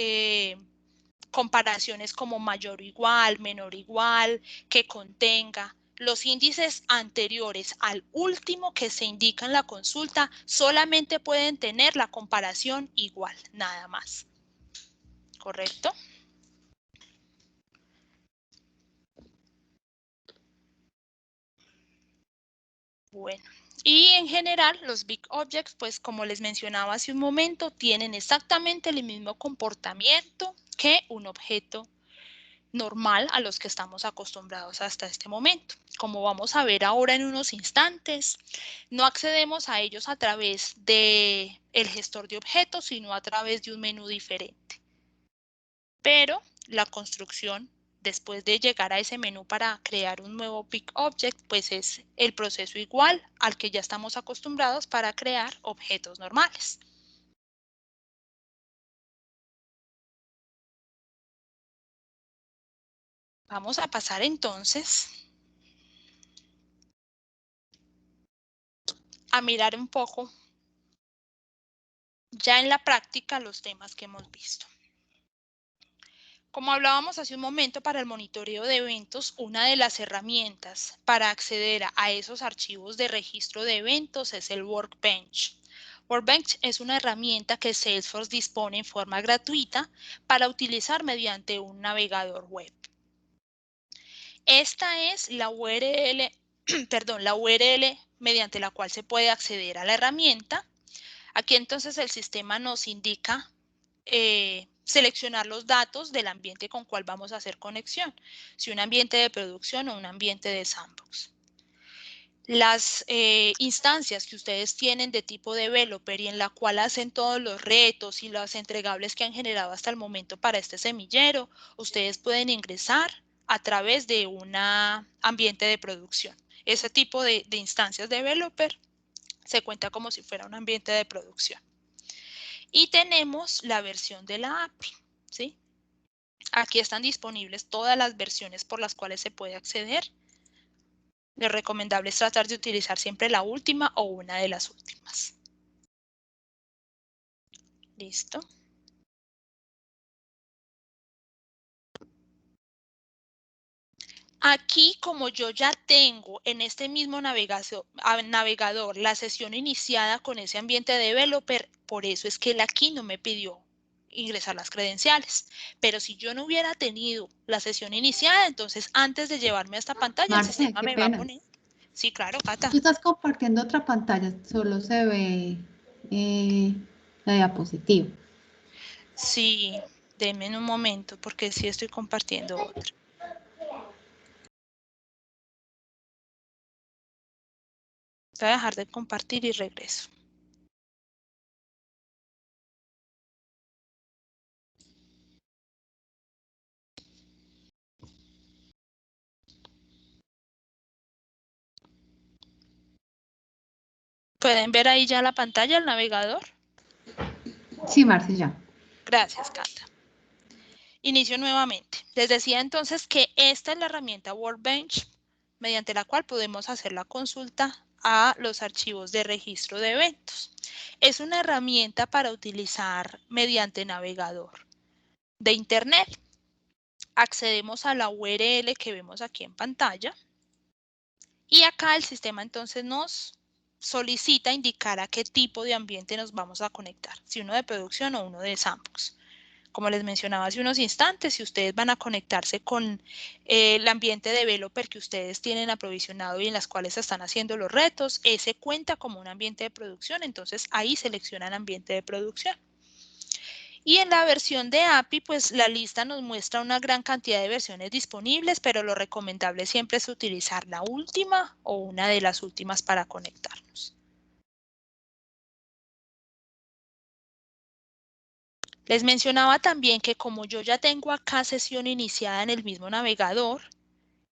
[SPEAKER 1] comparaciones como mayor o igual, menor o igual, que contenga. Los índices anteriores al último que se indica en la consulta solamente pueden tener la comparación igual, nada más. ¿Correcto? Bueno, Y en general, los Big Objects, pues como les mencionaba hace un momento, tienen exactamente el mismo comportamiento que un objeto normal a los que estamos acostumbrados hasta este momento. Como vamos a ver ahora en unos instantes, no accedemos a ellos a través del gestor de objetos, sino a través de un menú diferente. Pero la construcción, después de llegar a ese menú para crear un nuevo Big Object, pues es el proceso igual al que ya estamos acostumbrados para crear objetos normales. Vamos a pasar entonces a mirar un poco ya en la práctica los temas que hemos visto. Como hablábamos hace un momento, para el monitoreo de eventos, una de las herramientas para acceder a esos archivos de registro de eventos es el Workbench. Workbench es una herramienta que Salesforce dispone en forma gratuita para utilizar mediante un navegador web. Esta es la URL, la URL mediante la cual se puede acceder a la herramienta. Aquí entonces el sistema nos indica seleccionar los datos del ambiente con cual vamos a hacer conexión, si un ambiente de producción o un ambiente de sandbox. Las instancias que ustedes tienen de tipo developer y en la cual hacen todos los retos y los entregables que han generado hasta el momento para este semillero, ustedes pueden ingresar a través de un ambiente de producción. Ese tipo de instancias developer se cuenta como si fuera un ambiente de producción. Y tenemos la versión de la API, ¿sí? Aquí están disponibles todas las versiones por las cuales se puede acceder. Lo recomendable es tratar de utilizar siempre la última o una de las últimas. Listo. Aquí, como yo ya tengo en este mismo navegador la sesión iniciada con ese ambiente developer, por eso es que él aquí no me pidió ingresar las credenciales. Pero si yo no hubiera tenido la sesión iniciada, entonces antes de llevarme a esta pantalla, el
[SPEAKER 3] Marce,
[SPEAKER 1] sistema
[SPEAKER 3] qué
[SPEAKER 1] me va a
[SPEAKER 3] pena.
[SPEAKER 1] poner. Sí, claro, Cata.
[SPEAKER 3] Tú estás compartiendo otra pantalla, solo se ve la diapositiva.
[SPEAKER 1] Sí, denme un momento porque sí estoy compartiendo otra. Voy a dejar de compartir y regreso. ¿Pueden ver ahí ya la pantalla, el navegador?
[SPEAKER 3] Sí, Marce, ya.
[SPEAKER 1] Gracias, Cata. Inicio nuevamente. Les decía entonces que esta es la herramienta Workbench mediante la cual podemos hacer la consulta a los archivos de registro de eventos. Es una herramienta para utilizar mediante navegador de Internet. Accedemos a la URL que vemos aquí en pantalla y acá el sistema entonces nos solicita indicar a qué tipo de ambiente nos vamos a conectar, si uno de producción o uno de sandbox. Como les mencionaba hace unos instantes, si ustedes van a conectarse con el ambiente developer que ustedes tienen aprovisionado y en las cuales están haciendo los retos, ese cuenta como un ambiente de producción, entonces ahí seleccionan ambiente de producción. Y en la versión de API, pues la lista nos muestra una gran cantidad de versiones disponibles, pero lo recomendable siempre es utilizar la última o una de las últimas para conectarnos. Les mencionaba también que como yo ya tengo acá sesión iniciada en el mismo navegador,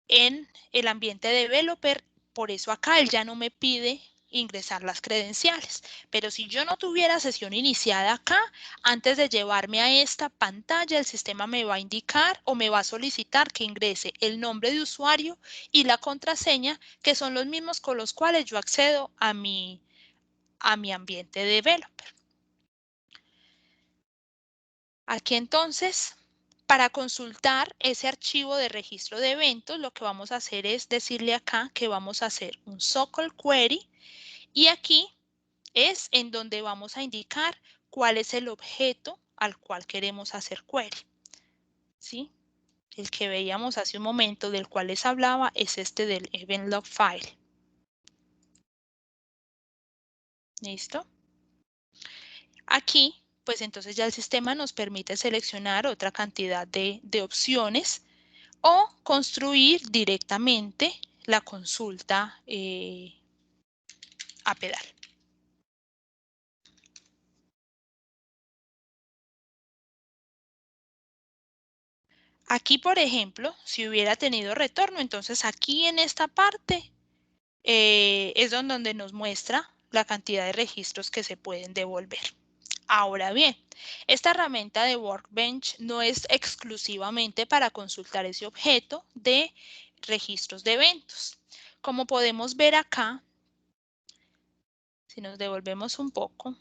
[SPEAKER 1] en el ambiente developer, por eso acá él ya no me pide ingresar las credenciales. Pero si yo no tuviera sesión iniciada acá, antes de llevarme a esta pantalla, el sistema me va a indicar o me va a solicitar que ingrese el nombre de usuario y la contraseña, que son los mismos con los cuales yo accedo a mi ambiente developer. Aquí entonces, para consultar ese archivo de registro de eventos, lo que vamos a hacer es decirle acá que vamos a hacer un SQL query y aquí es en donde vamos a indicar cuál es el objeto al cual queremos hacer query. ¿Sí? El que veíamos hace un momento, del cual les hablaba, es este del event log file. ¿Listo? Aquí, pues entonces ya el sistema nos permite seleccionar otra cantidad de opciones o construir directamente la consulta a pedal. Aquí, por ejemplo, si hubiera tenido retorno, entonces aquí en esta parte es donde nos muestra la cantidad de registros que se pueden devolver. Ahora bien, esta herramienta de Workbench no es exclusivamente para consultar ese objeto de registros de eventos. Como podemos ver acá, si nos devolvemos un poco,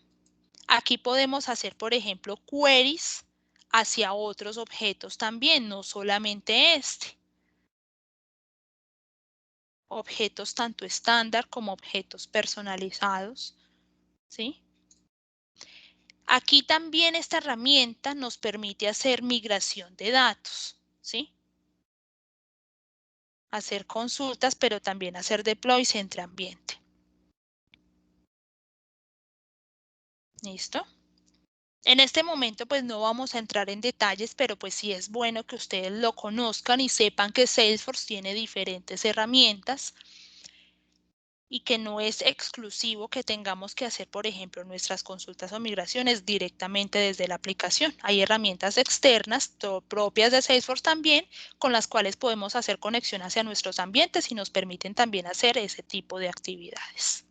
[SPEAKER 1] aquí podemos hacer, por ejemplo, queries hacia otros objetos también, no solamente este. Objetos tanto estándar como objetos personalizados, ¿sí? Aquí también esta herramienta nos permite hacer migración de datos, ¿sí? Hacer consultas, pero también hacer deploys entre ambiente. ¿Listo? En este momento pues no vamos a entrar en detalles, pero pues sí es bueno que ustedes lo conozcan y sepan que Salesforce tiene diferentes herramientas y que no es exclusivo que tengamos que hacer, por ejemplo, nuestras consultas o migraciones directamente desde la aplicación. Hay herramientas externas propias de Salesforce también, con las cuales podemos hacer conexión hacia nuestros ambientes y nos permiten también hacer ese tipo de actividades.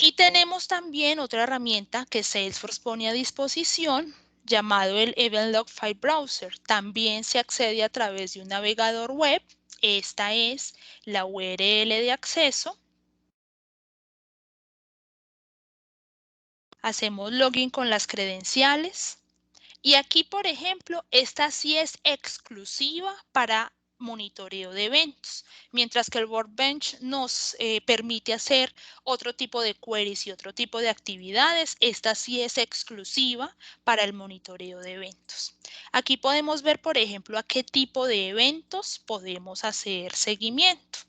[SPEAKER 1] Y tenemos también otra herramienta que Salesforce pone a disposición, llamado el EventLog File Browser. También se accede a través de un navegador web. Esta es la URL de acceso. Hacemos login con las credenciales. Y aquí, por ejemplo, esta sí es exclusiva para monitoreo de eventos, mientras que el Workbench nos permite hacer otro tipo de queries y otro tipo de actividades. Esta sí es exclusiva para el monitoreo de eventos. Aquí podemos ver, por ejemplo, a qué tipo de eventos podemos hacer seguimiento.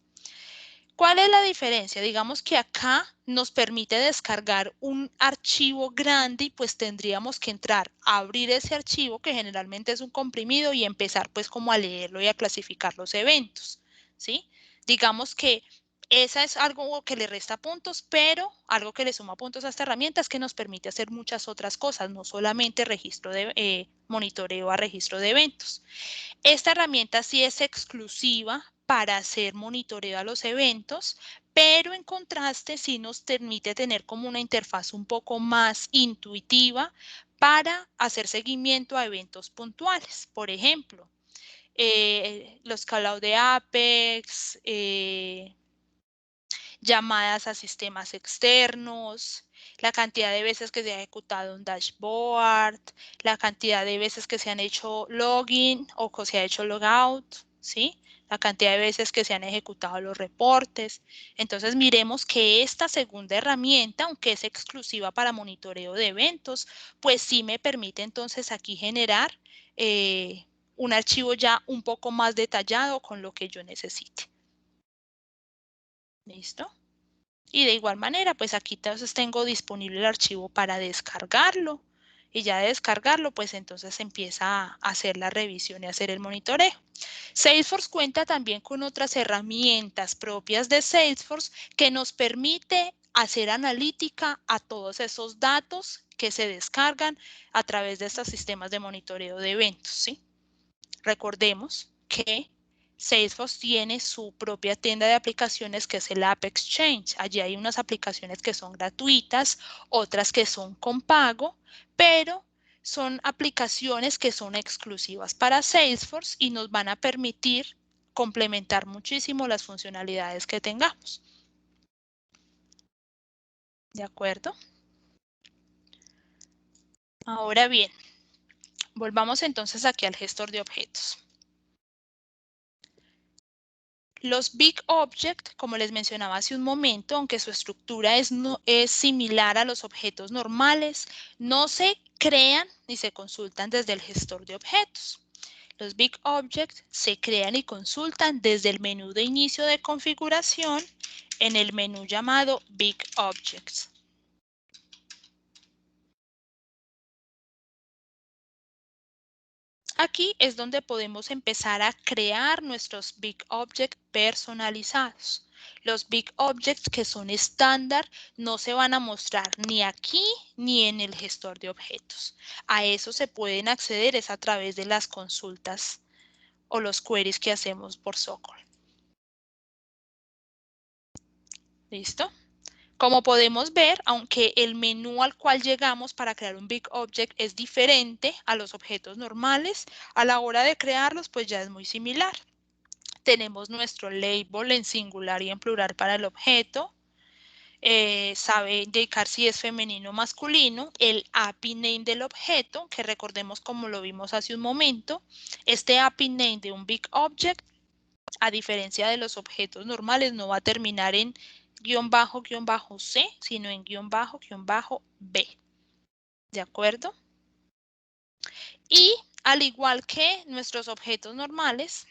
[SPEAKER 1] ¿Cuál es la diferencia? Digamos que acá nos permite descargar un archivo grande y pues tendríamos que entrar a abrir ese archivo que generalmente es un comprimido y empezar pues como a leerlo y a clasificar los eventos, ¿sí? Digamos que esa es algo que le resta puntos, pero algo que le suma puntos a esta herramienta es que nos permite hacer muchas otras cosas, no solamente registro de monitoreo a registro de eventos. Esta herramienta sí es exclusiva para hacer monitoreo a los eventos, pero en contraste sí nos permite tener como una interfaz un poco más intuitiva para hacer seguimiento a eventos puntuales. Por ejemplo, los callouts de Apex, llamadas a sistemas externos, la cantidad de veces que se ha ejecutado un dashboard, la cantidad de veces que se han hecho login o que se ha hecho logout, ¿sí? La cantidad de veces que se han ejecutado los reportes. Entonces miremos que esta segunda herramienta, aunque es exclusiva para monitoreo de eventos, pues sí me permite entonces aquí generar un archivo ya un poco más detallado con lo que yo necesite. ¿Listo? Y de igual manera, pues aquí entonces tengo disponible el archivo para descargarlo. Y ya de descargarlo, pues entonces empieza a hacer la revisión y a hacer el monitoreo. Salesforce cuenta también con otras herramientas propias de Salesforce que nos permite hacer analítica a todos esos datos que se descargan a través de estos sistemas de monitoreo de eventos, ¿sí? Recordemos que Salesforce tiene su propia tienda de aplicaciones que es el App Exchange. Allí hay unas aplicaciones que son gratuitas, otras que son con pago, pero son aplicaciones que son exclusivas para Salesforce y nos van a permitir complementar muchísimo las funcionalidades que tengamos. ¿De acuerdo? Ahora bien, volvamos entonces aquí al gestor de objetos. Los Big Object, como les mencionaba hace un momento, aunque su estructura es similar a los objetos normales, no se crean ni se consultan desde el gestor de objetos. Los Big Object se crean y consultan desde el menú de inicio de configuración en el menú llamado Big Objects. Aquí es donde podemos empezar a crear nuestros Big Objects personalizados. Los Big Objects que son estándar no se van a mostrar ni aquí ni en el gestor de objetos. A eso se pueden acceder es a través de las consultas o los queries que hacemos por SOQL. ¿Listo? Como podemos ver, aunque el menú al cual llegamos para crear un Big Object es diferente a los objetos normales, a la hora de crearlos pues ya es muy similar. Tenemos nuestro label en singular y en plural para el objeto. Sabe indicar si es femenino o masculino. El API name del objeto, que recordemos como lo vimos hace un momento. Este API name de un Big Object, a diferencia de los objetos normales, no va a terminar en __C, sino en __B. ¿De acuerdo? Y al igual que nuestros objetos normales,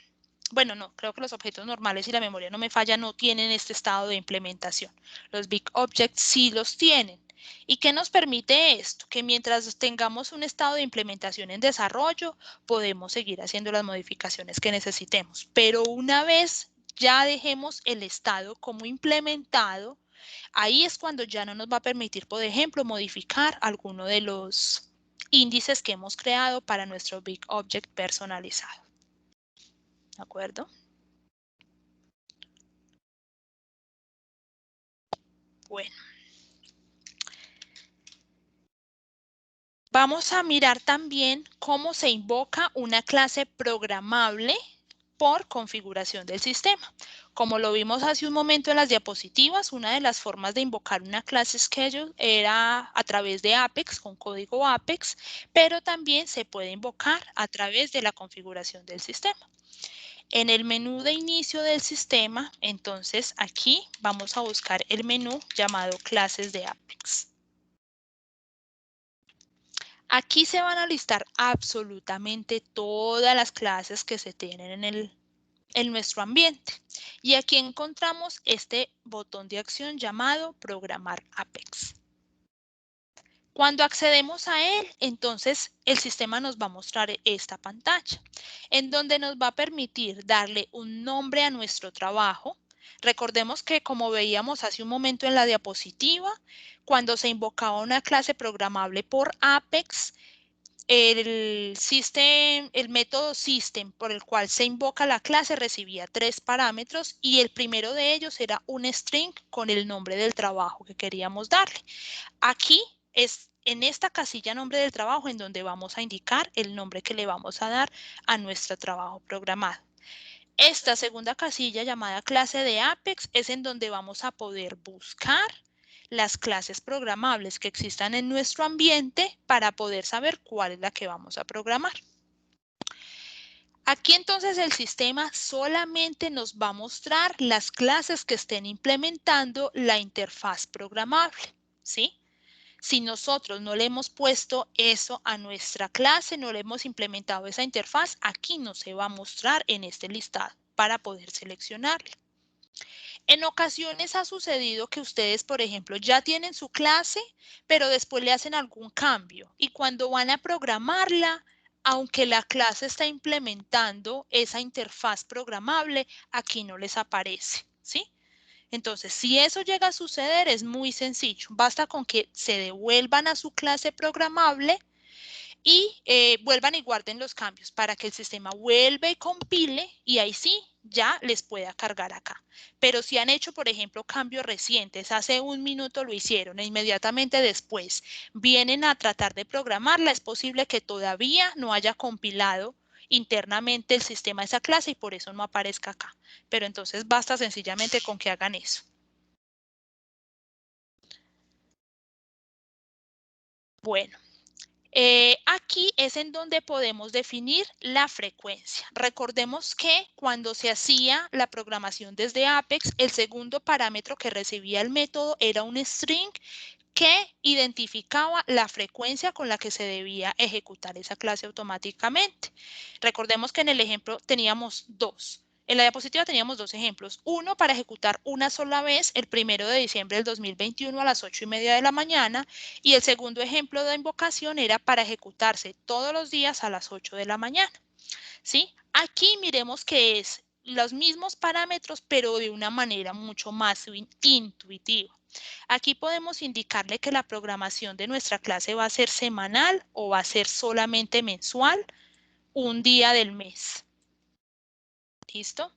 [SPEAKER 1] bueno, no, creo que los objetos normales, si la memoria no me falla, no tienen este estado de implementación. Los Big Objects sí los tienen. ¿Y qué nos permite esto? Que mientras tengamos un estado de implementación en desarrollo, podemos seguir haciendo las modificaciones que necesitemos. Pero una vez ya dejemos el estado como implementado, ahí es cuando ya no nos va a permitir, por ejemplo, modificar alguno de los índices que hemos creado para nuestro Big Object personalizado. ¿De acuerdo? Bueno. Vamos a mirar también cómo se invoca una clase programable por configuración del sistema. Como lo vimos hace un momento en las diapositivas, una de las formas de invocar una clase schedule era a través de Apex, con código Apex, pero también se puede invocar a través de la configuración del sistema. En el menú de inicio del sistema, entonces aquí vamos a buscar el menú llamado clases de Apex. Aquí se van a listar absolutamente todas las clases que se tienen en nuestro ambiente. Y aquí encontramos este botón de acción llamado Programar Apex. Cuando accedemos a él, entonces el sistema nos va a mostrar esta pantalla, en donde nos va a permitir darle un nombre a nuestro trabajo. Recordemos que como veíamos hace un momento en la diapositiva, cuando se invocaba una clase programable por Apex, el método system por el cual se invoca la clase recibía 3 parámetros y el primero de ellos era un string con el nombre del trabajo que queríamos darle. Aquí es en esta casilla nombre del trabajo en donde vamos a indicar el nombre que le vamos a dar a nuestro trabajo programado. Esta segunda casilla llamada clase de Apex es en donde vamos a poder buscar las clases programables que existan en nuestro ambiente para poder saber cuál es la que vamos a programar. Aquí entonces el sistema solamente nos va a mostrar las clases que estén implementando la interfaz programable, ¿sí? Si nosotros no le hemos puesto eso a nuestra clase, no le hemos implementado esa interfaz, aquí no se va a mostrar en este listado para poder seleccionarla. En ocasiones ha sucedido que ustedes, por ejemplo, ya tienen su clase, pero después le hacen algún cambio y cuando van a programarla, aunque la clase está implementando esa interfaz programable, aquí no les aparece, ¿sí? Entonces, si eso llega a suceder, es muy sencillo. Basta con que se devuelvan a su clase programable y vuelvan y guarden los cambios para que el sistema vuelva y compile y ahí sí ya les pueda cargar acá. Pero si han hecho, por ejemplo, cambios recientes, hace un minuto lo hicieron e inmediatamente después vienen a tratar de programarla, es posible que todavía no haya compilado internamente el sistema de esa clase y por eso no aparezca acá. Pero entonces basta sencillamente con que hagan eso. Bueno. Aquí es en donde podemos definir la frecuencia. Recordemos que cuando se hacía la programación desde Apex, el segundo parámetro que recibía el método era un string que identificaba la frecuencia con la que se debía ejecutar esa clase automáticamente. Recordemos que en el ejemplo teníamos 2. En la diapositiva teníamos dos ejemplos. Uno para ejecutar una sola vez el 1 de diciembre del 2021 a las 8:30 de la mañana. Y el segundo ejemplo de invocación era para ejecutarse todos los días a las 8 de la mañana. ¿Sí? Aquí miremos que es los mismos parámetros, pero de una manera mucho más intuitiva. Aquí podemos indicarle que la programación de nuestra clase va a ser semanal o va a ser solamente mensual, un día del mes. ¿Listo?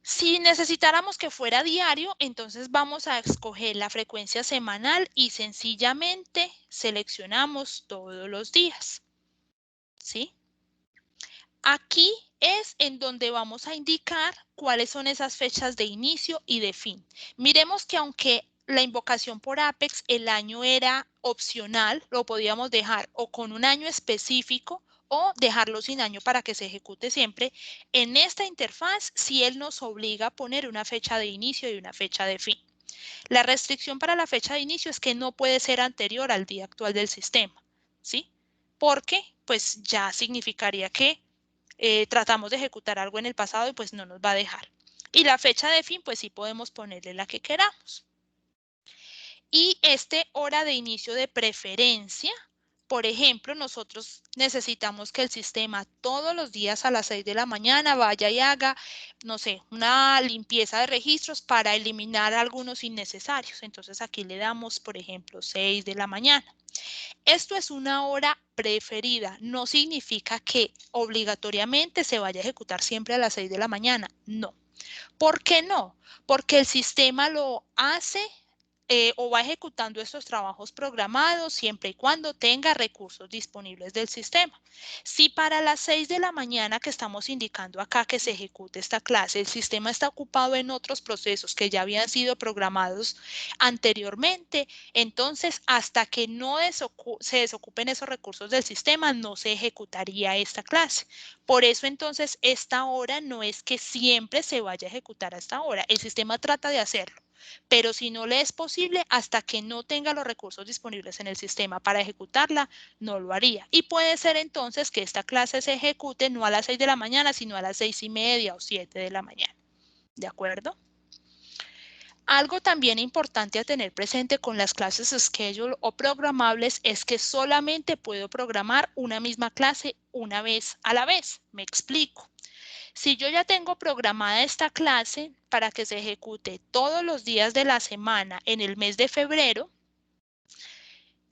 [SPEAKER 1] Si necesitáramos que fuera diario, entonces vamos a escoger la frecuencia semanal y sencillamente seleccionamos todos los días. ¿Sí? Aquí es en donde vamos a indicar cuáles son esas fechas de inicio y de fin. Miremos que aunque la invocación por Apex el año era opcional, lo podíamos dejar o con un año específico o dejarlo sin año para que se ejecute siempre. En esta interfaz, sí él nos obliga a poner una fecha de inicio y una fecha de fin. La restricción para la fecha de inicio es que no puede ser anterior al día actual del sistema, ¿sí? Porque pues ya significaría que tratamos de ejecutar algo en el pasado y pues no nos va a dejar. Y la fecha de fin, pues sí podemos ponerle la que queramos. Y hora de inicio de preferencia, por ejemplo, nosotros necesitamos que el sistema todos los días a las 6 de la mañana vaya y haga, no sé, una limpieza de registros para eliminar algunos innecesarios. Entonces aquí le damos, por ejemplo, 6 de la mañana. Esto es una hora preferida, no significa que obligatoriamente se vaya a ejecutar siempre a las 6 de la mañana, no. ¿Por qué no? Porque el sistema lo hace o va ejecutando estos trabajos programados siempre y cuando tenga recursos disponibles del sistema. Si para las 6 de la mañana que estamos indicando acá que se ejecute esta clase, el sistema está ocupado en otros procesos que ya habían sido programados anteriormente, entonces hasta que no se desocupen esos recursos del sistema, no se ejecutaría esta clase. Por eso entonces esta hora no es que siempre se vaya a ejecutar a esta hora, el sistema trata de hacerlo. Pero si no le es posible, hasta que no tenga los recursos disponibles en el sistema para ejecutarla, no lo haría. Y puede ser entonces que esta clase se ejecute no a las 6 de la mañana, sino a las 6:30 o 7 de la mañana. ¿De acuerdo? Algo también importante a tener presente con las clases schedule o programables es que solamente puedo programar una misma clase una vez a la vez. Me explico. Si yo ya tengo programada esta clase para que se ejecute todos los días de la semana en el mes de febrero,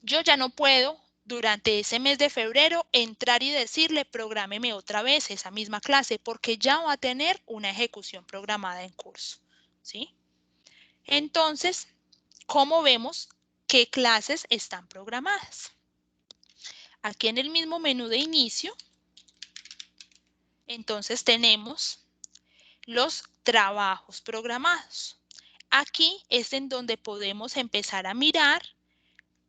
[SPEAKER 1] yo ya no puedo durante ese mes de febrero entrar y decirle prográmeme otra vez esa misma clase porque ya va a tener una ejecución programada en curso, ¿sí? Entonces, ¿cómo vemos qué clases están programadas? Aquí en el mismo menú de inicio, entonces tenemos los trabajos programados. Aquí es en donde podemos empezar a mirar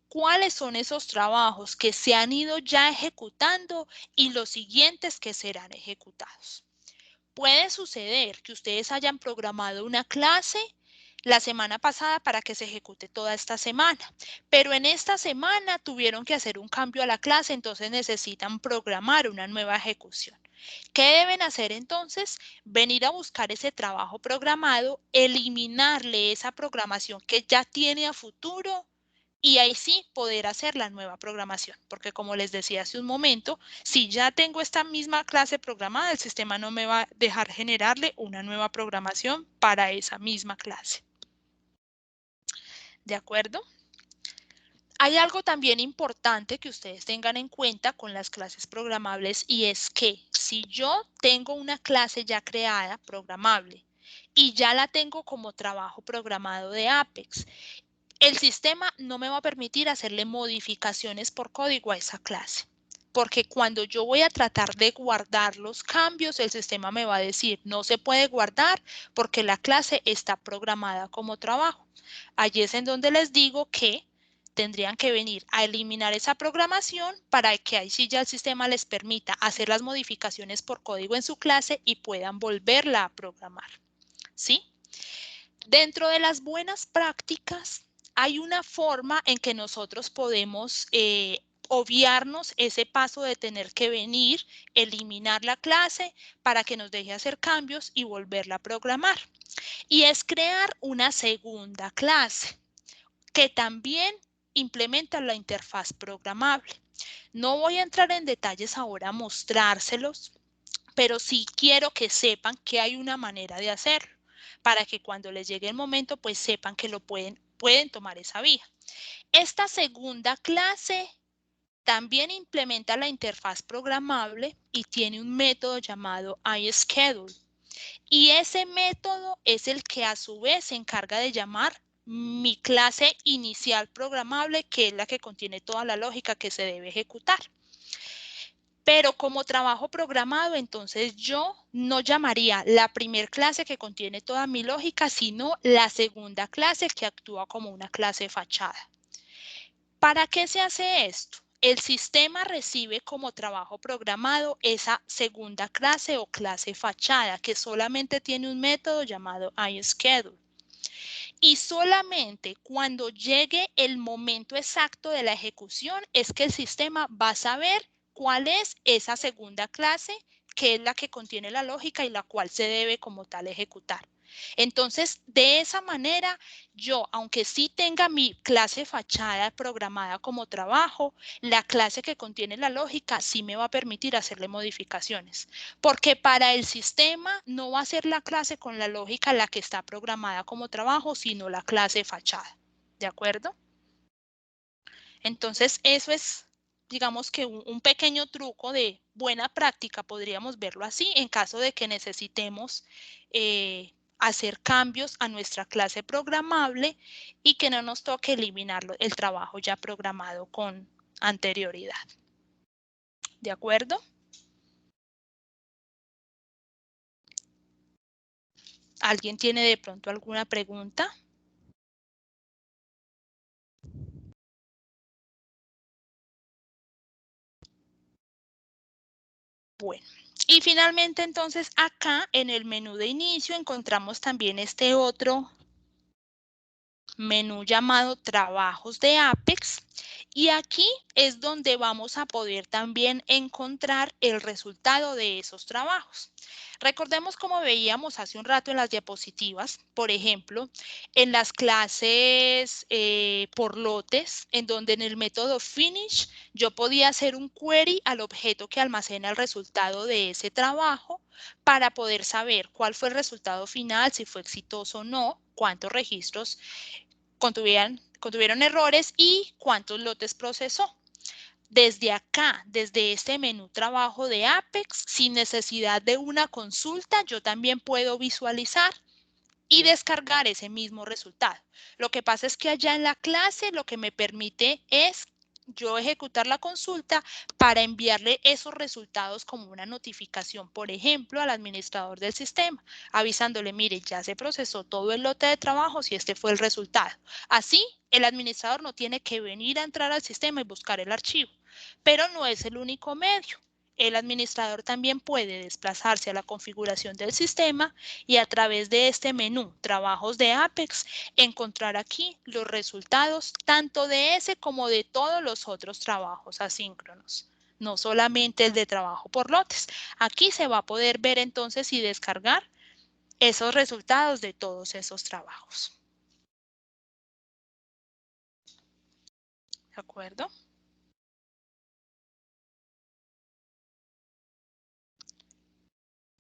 [SPEAKER 1] cuáles son esos trabajos que se han ido ya ejecutando y los siguientes que serán ejecutados. Puede suceder que ustedes hayan programado una clase la semana pasada para que se ejecute toda esta semana, pero en esta semana tuvieron que hacer un cambio a la clase, entonces necesitan programar una nueva ejecución. ¿Qué deben hacer entonces? Venir a buscar ese trabajo programado, eliminarle esa programación que ya tiene a futuro y ahí sí poder hacer la nueva programación, porque como les decía hace un momento, si ya tengo esta misma clase programada, el sistema no me va a dejar generarle una nueva programación para esa misma clase. ¿De acuerdo? Hay algo también importante que ustedes tengan en cuenta con las clases programables y es que si yo tengo una clase ya creada, programable, y ya la tengo como trabajo programado de Apex, el sistema no me va a permitir hacerle modificaciones por código a esa clase. Porque cuando yo voy a tratar de guardar los cambios, el sistema me va a decir, no se puede guardar porque la clase está programada como trabajo. Allí es en donde les digo que tendrían que venir a eliminar esa programación para que ahí sí ya el sistema les permita hacer las modificaciones por código en su clase y puedan volverla a programar. ¿Sí? Dentro de las buenas prácticas, hay una forma en que nosotros podemos obviarnos ese paso de tener que venir, eliminar la clase para que nos deje hacer cambios y volverla a programar. Y es crear una segunda clase que también implementa la interfaz programable. No voy a entrar en detalles ahora a mostrárselos, pero sí quiero que sepan que hay una manera de hacerlo, para que cuando les llegue el momento, pues sepan que lo pueden tomar esa vía. Esta segunda clase también implementa la interfaz programable y tiene un método llamado iSchedule. Y ese método es el que a su vez se encarga de llamar mi clase inicial programable, que es la que contiene toda la lógica que se debe ejecutar. Pero como trabajo programado, entonces yo no llamaría la primer clase que contiene toda mi lógica, sino la segunda clase que actúa como una clase fachada. ¿Para qué se hace esto? El sistema recibe como trabajo programado esa segunda clase o clase fachada que solamente tiene un método llamado iSchedule. Y solamente cuando llegue el momento exacto de la ejecución es que el sistema va a saber cuál es esa segunda clase, que es la que contiene la lógica y la cual se debe como tal ejecutar. Entonces, de esa manera, yo, aunque sí tenga mi clase fachada programada como trabajo, la clase que contiene la lógica sí me va a permitir hacerle modificaciones. Porque para el sistema no va a ser la clase con la lógica la que está programada como trabajo, sino la clase fachada. ¿De acuerdo? Entonces, eso es, digamos que un pequeño truco de buena práctica, podríamos verlo así, en caso de que necesitemos hacer cambios a nuestra clase programable y que no nos toque eliminarlo, el trabajo ya programado con anterioridad. ¿De acuerdo? ¿Alguien tiene de pronto alguna pregunta? Bueno, y finalmente entonces acá en el menú de inicio encontramos también este otro menú llamado Trabajos de Apex, y aquí es donde vamos a poder también encontrar el resultado de esos trabajos. Recordemos como veíamos hace un rato en las diapositivas, por ejemplo, en las clases por lotes, en donde en el método finish yo podía hacer un query al objeto que almacena el resultado de ese trabajo para poder saber cuál fue el resultado final, si fue exitoso o no, cuántos registros contuvieron errores y cuántos lotes procesó. Desde acá, desde este menú trabajo de Apex, sin necesidad de una consulta, yo también puedo visualizar y descargar ese mismo resultado. Lo que pasa es que allá en la clase lo que me permite es yo ejecutar la consulta para enviarle esos resultados como una notificación, por ejemplo, al administrador del sistema, avisándole, mire, ya se procesó todo el lote de trabajos y este fue el resultado. Así, el administrador no tiene que venir a entrar al sistema y buscar el archivo, pero no es el único medio. El administrador también puede desplazarse a la configuración del sistema y a través de este menú, Trabajos de Apex, encontrar aquí los resultados tanto de ese como de todos los otros trabajos asíncronos, no solamente el de trabajo por lotes. Aquí se va a poder ver entonces y descargar esos resultados de todos esos trabajos. ¿De acuerdo?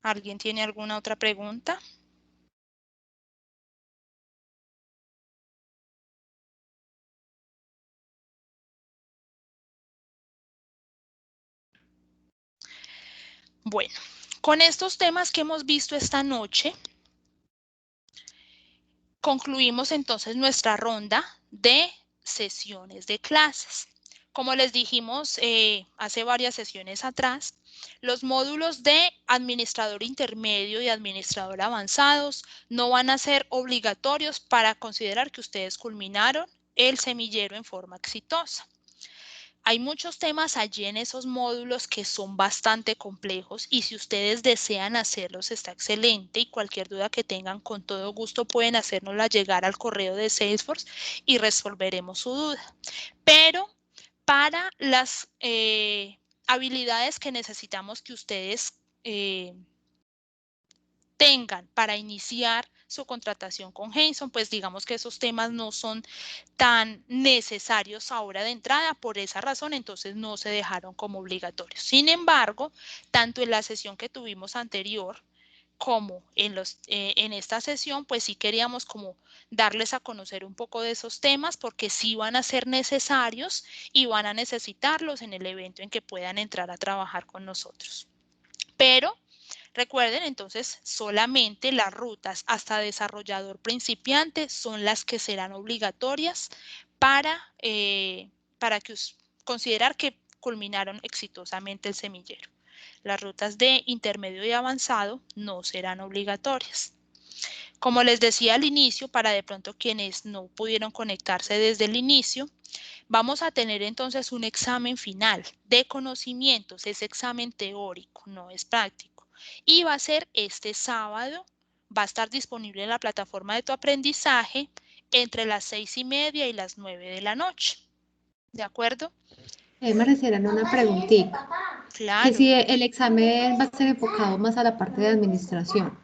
[SPEAKER 1] ¿Alguien tiene alguna otra pregunta? Bueno, con estos temas que hemos visto esta noche, concluimos entonces nuestra ronda de sesiones de clases. Como les dijimos hace varias sesiones atrás, los módulos de administrador intermedio y administrador avanzados no van a ser obligatorios para considerar que ustedes culminaron el semillero en forma exitosa. Hay muchos temas allí en esos módulos que son bastante complejos y si ustedes desean hacerlos está excelente y cualquier duda que tengan con todo gusto pueden hacérnosla llegar al correo de Salesforce y resolveremos su duda. Pero para las habilidades que necesitamos que ustedes tengan para iniciar su contratación con Henson, pues digamos que esos temas no son tan necesarios ahora de entrada, por esa razón entonces no se dejaron como obligatorios. Sin embargo, tanto en la sesión que tuvimos anterior como en esta sesión, pues sí queríamos como darles a conocer un poco de esos temas porque sí van a ser necesarios y van a necesitarlos en el evento en que puedan entrar a trabajar con nosotros. Pero recuerden, entonces, solamente las rutas hasta desarrollador principiante son las que serán obligatorias para considerar que culminaron exitosamente el semillero. Las rutas de intermedio y avanzado no serán obligatorias. Como les decía al inicio, para de pronto quienes no pudieron conectarse desde el inicio, vamos a tener entonces un examen final de conocimientos. Es examen teórico, no es práctico. Y va a ser este sábado, va a estar disponible en la plataforma de tu aprendizaje entre las 6:30 y las 9 de la noche. ¿De acuerdo?
[SPEAKER 3] Me parecieran una preguntita. Que
[SPEAKER 1] Claro.
[SPEAKER 3] si el examen va a ser enfocado más a la parte de administración.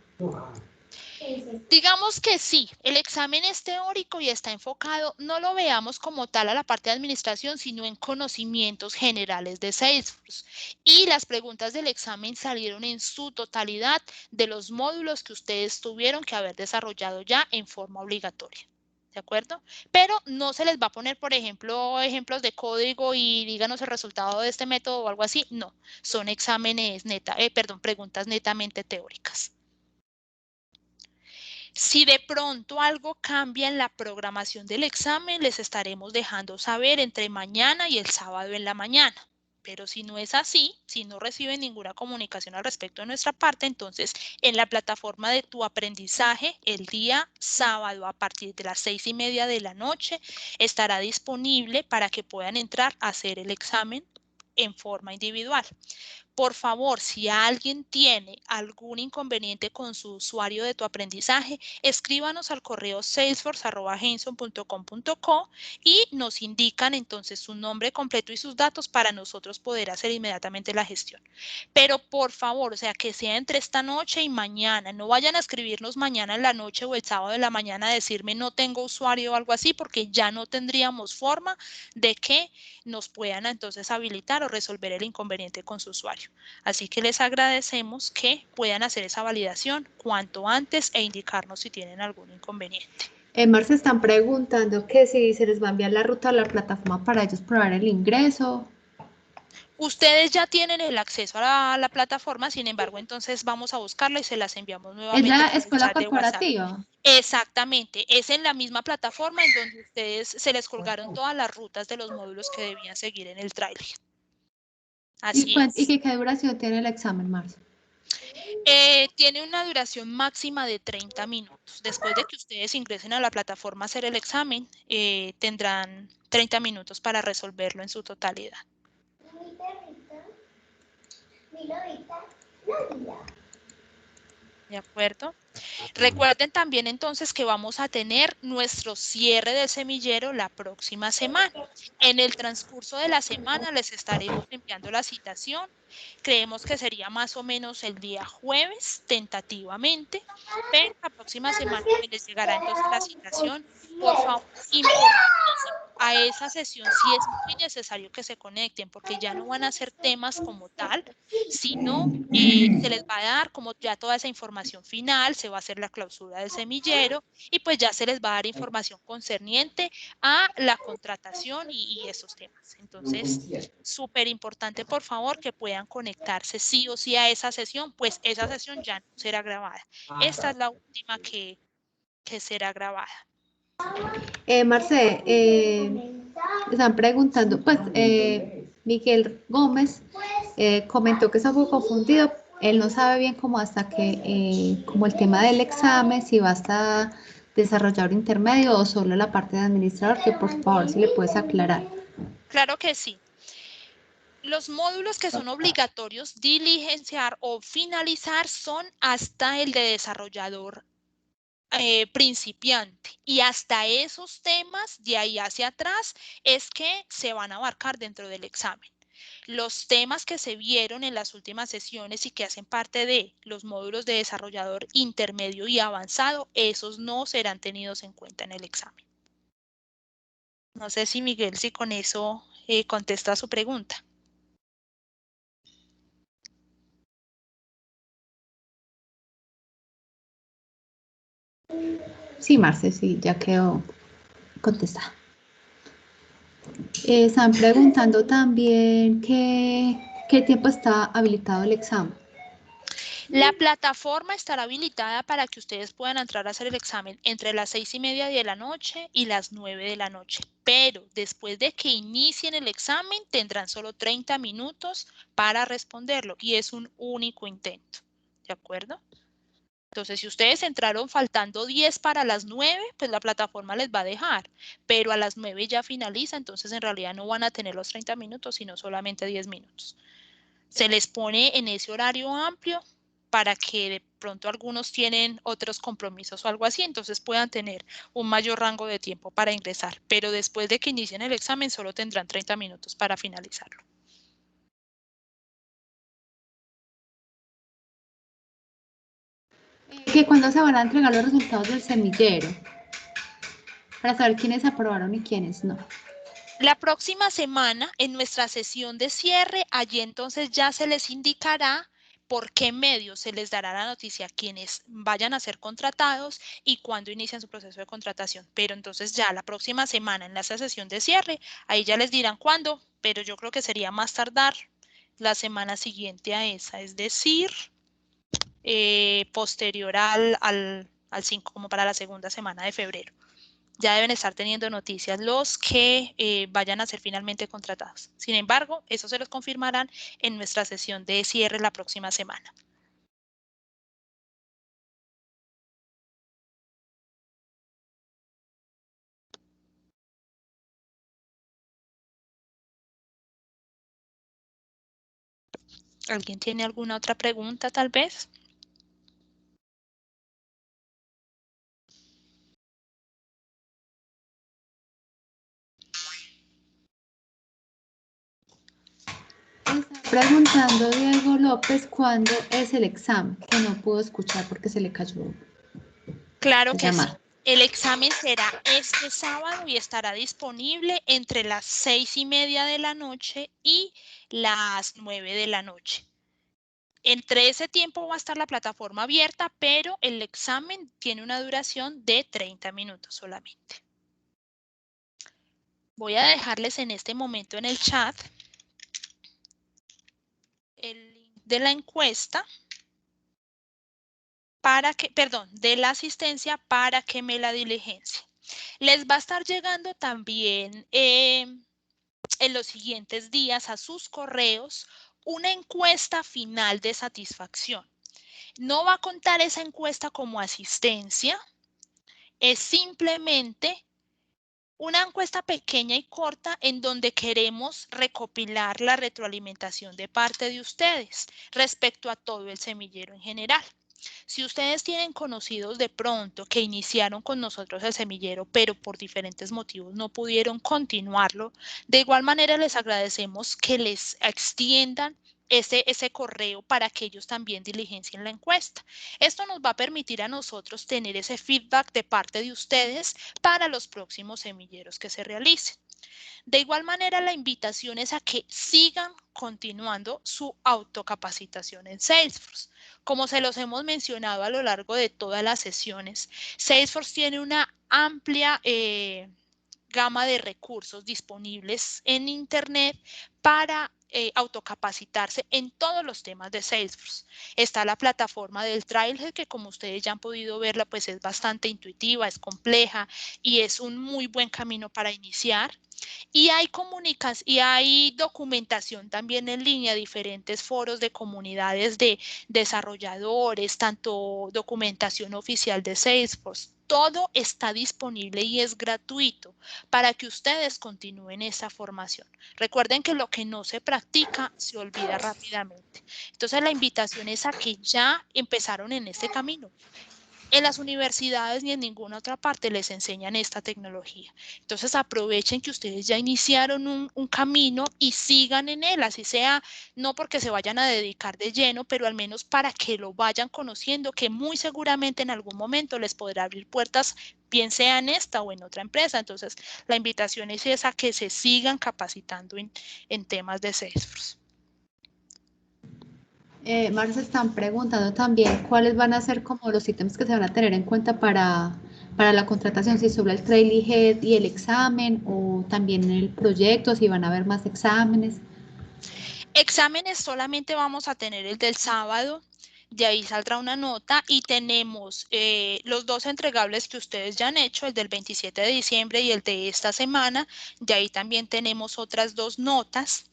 [SPEAKER 1] Digamos que sí, el examen es teórico y está enfocado, no lo veamos como tal a la parte de administración, sino en conocimientos generales de Salesforce. Y las preguntas del examen salieron en su totalidad de los módulos que ustedes tuvieron que haber desarrollado ya en forma obligatoria. ¿De acuerdo? Pero no se les va a poner, por ejemplo, ejemplos de código y díganos el resultado de este método o algo así. No, son preguntas netamente teóricas. Si de pronto algo cambia en la programación del examen, les estaremos dejando saber entre mañana y el sábado en la mañana. Pero si no es así, si no reciben ninguna comunicación al respecto de nuestra parte, entonces en la plataforma de tu aprendizaje, el día sábado a partir de las 6:30 de la noche, estará disponible para que puedan entrar a hacer el examen en forma individual. Por favor, si alguien tiene algún inconveniente con su usuario de tu aprendizaje, escríbanos al correo salesforce@henson.com.co y nos indican entonces su nombre completo y sus datos para nosotros poder hacer inmediatamente la gestión. Pero por favor, o sea, que sea entre esta noche y mañana. No vayan a escribirnos mañana en la noche o el sábado de la mañana a decirme no tengo usuario o algo así, porque ya no tendríamos forma de que nos puedan entonces habilitar o resolver el inconveniente con su usuario. Así que les agradecemos que puedan hacer esa validación cuanto antes e indicarnos si tienen algún inconveniente.
[SPEAKER 3] Marce, están preguntando que si se les va a enviar la ruta a la plataforma para ellos probar el ingreso.
[SPEAKER 1] Ustedes ya tienen el acceso a la plataforma, sin embargo, entonces vamos a buscarla y se las enviamos nuevamente
[SPEAKER 3] Es la
[SPEAKER 1] por el
[SPEAKER 3] escuela
[SPEAKER 1] chat de WhatsApp.
[SPEAKER 3] corporativa.
[SPEAKER 1] Exactamente, es en la misma plataforma en donde ustedes se les colgaron todas las rutas de los módulos que debían seguir en el tráiler. Así es.
[SPEAKER 3] ¿Y qué duración tiene el examen, Marce?
[SPEAKER 1] Tiene una duración máxima de 30 minutos. Después de que ustedes ingresen a la plataforma a hacer el examen, tendrán 30 minutos para resolverlo en su totalidad. ¿De acuerdo? Recuerden también entonces que vamos a tener nuestro cierre del semillero la próxima semana. En el transcurso de la semana les estaremos enviando la citación. Creemos que sería más o menos el día jueves, tentativamente, pero la próxima semana les llegará entonces la citación. Por favor, importantísimo, a esa sesión sí es muy necesario que se conecten porque ya no van a ser temas como tal, sino se les va a dar como ya toda esa información final, se va a hacer la clausura del semillero y pues ya se les va a dar información concerniente a la contratación y esos temas. Entonces, súper importante, por favor, que puedan conectarse sí o sí a esa sesión, pues esa sesión ya no será grabada. Esta es la última que será grabada.
[SPEAKER 3] Marce, están preguntando, pues Miguel Gómez comentó que está un poco confundido. Él no sabe bien cómo hasta que, como el tema del examen, si va hasta desarrollador intermedio o solo la parte de administrador, que por favor si le puedes aclarar.
[SPEAKER 1] Claro que sí. Los módulos que son obligatorios diligenciar o finalizar son hasta el de desarrollador principiante, y hasta esos temas de ahí hacia atrás es que se van a abarcar dentro del examen. Los temas que se vieron en las últimas sesiones y que hacen parte de los módulos de desarrollador intermedio y avanzado, esos no serán tenidos en cuenta en el examen. No sé si Miguel, si con eso contesta a su pregunta.
[SPEAKER 3] Sí, Marce, sí, ya quedó contestada. Están preguntando también qué tiempo está habilitado el examen.
[SPEAKER 1] La plataforma estará habilitada para que ustedes puedan entrar a hacer el examen entre las 6:30 de la noche y las 9 de la noche. Pero después de que inicien el examen, tendrán solo 30 minutos para responderlo y es un único intento. ¿De acuerdo? Entonces, si ustedes entraron faltando 10 para las 9, pues la plataforma les va a dejar. Pero a las 9 ya finaliza, entonces en realidad no van a tener los 30 minutos, sino solamente 10 minutos. Se les pone en ese horario amplio para que de pronto algunos tienen otros compromisos o algo así, entonces puedan tener un mayor rango de tiempo para ingresar. Pero después de que inicien el examen, solo tendrán 30 minutos para finalizarlo.
[SPEAKER 3] ¿Que cuándo se van a entregar los resultados del semillero? Para saber quiénes aprobaron y quiénes no.
[SPEAKER 1] La próxima semana, en nuestra sesión de cierre, allí entonces ya se les indicará por qué medio se les dará la noticia a quienes vayan a ser contratados y cuándo inician su proceso de contratación. Pero entonces ya la próxima semana, en esa sesión de cierre, ahí ya les dirán cuándo, pero yo creo que sería más tardar la semana siguiente a esa, es decir, posterior al 5, como para la segunda semana de febrero. Ya deben estar teniendo noticias los que vayan a ser finalmente contratados. Sin embargo, eso se los confirmarán en nuestra sesión de cierre la próxima semana. ¿Alguien tiene alguna otra pregunta, tal vez?
[SPEAKER 3] Está preguntando Diego López cuándo es el examen, que no pudo escuchar porque se le cayó.
[SPEAKER 1] Claro que sí. El examen será este sábado y estará disponible entre las 6:30 de la noche y las 9 de la noche. Entre ese tiempo va a estar la plataforma abierta, pero el examen tiene una duración de 30 minutos solamente. Voy a dejarles en este momento en el chat el link de la encuesta de la asistencia para que me la diligencien. Les va a estar llegando también en los siguientes días a sus correos una encuesta final de satisfacción. No va a contar esa encuesta como asistencia, es simplemente una encuesta pequeña y corta en donde queremos recopilar la retroalimentación de parte de ustedes respecto a todo el semillero en general. Si ustedes tienen conocidos de pronto que iniciaron con nosotros el semillero, pero por diferentes motivos no pudieron continuarlo, de igual manera les agradecemos que les extiendan ese correo para que ellos también diligencien la encuesta. Esto nos va a permitir a nosotros tener ese feedback de parte de ustedes para los próximos semilleros que se realicen. De igual manera, la invitación es a que sigan continuando su autocapacitación en Salesforce. Como se los hemos mencionado a lo largo de todas las sesiones, Salesforce tiene una amplia gama de recursos disponibles en Internet para autocapacitarse en todos los temas de Salesforce. Está la plataforma del Trailhead, que como ustedes ya han podido verla, pues es bastante intuitiva, es compleja y es un muy buen camino para iniciar. Y hay documentación también en línea, diferentes foros de comunidades de desarrolladores, tanto documentación oficial de Salesforce. Todo está disponible y es gratuito para que ustedes continúen esa formación. Recuerden que lo que no se practica se olvida rápidamente. Entonces la invitación es a que ya empezaron en este camino. En las universidades ni en ninguna otra parte les enseñan esta tecnología. Entonces aprovechen que ustedes ya iniciaron un camino y sigan en él, así sea, no porque se vayan a dedicar de lleno, pero al menos para que lo vayan conociendo, que muy seguramente en algún momento les podrá abrir puertas, bien sea en esta o en otra empresa. Entonces la invitación es esa, que se sigan capacitando en temas de Salesforce.
[SPEAKER 3] Marce, están preguntando también cuáles van a ser como los ítems que se van a tener en cuenta para la contratación, si solo el trailing head y el examen o también el proyecto, si van a haber más exámenes.
[SPEAKER 1] Exámenes solamente vamos a tener el del sábado, de ahí saldrá una nota y tenemos los 2 entregables que ustedes ya han hecho, el del 27 de diciembre y el de esta semana, de ahí también tenemos otras 2 notas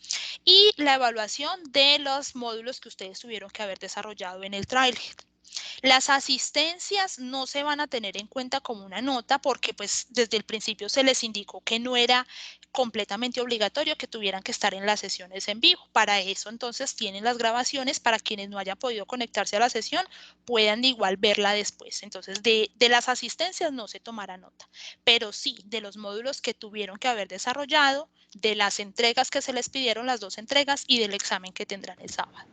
[SPEAKER 1] y la evaluación de los módulos que ustedes tuvieron que haber desarrollado en el Trailhead. Las asistencias no se van a tener en cuenta como una nota porque pues desde el principio se les indicó que no era completamente obligatorio que tuvieran que estar en las sesiones en vivo. Para eso entonces tienen las grabaciones para quienes no hayan podido conectarse a la sesión puedan igual verla después. Entonces de las asistencias no se tomará nota, pero sí de los módulos que tuvieron que haber desarrollado, de las entregas que se les pidieron, las 2 entregas y del examen que tendrán el sábado.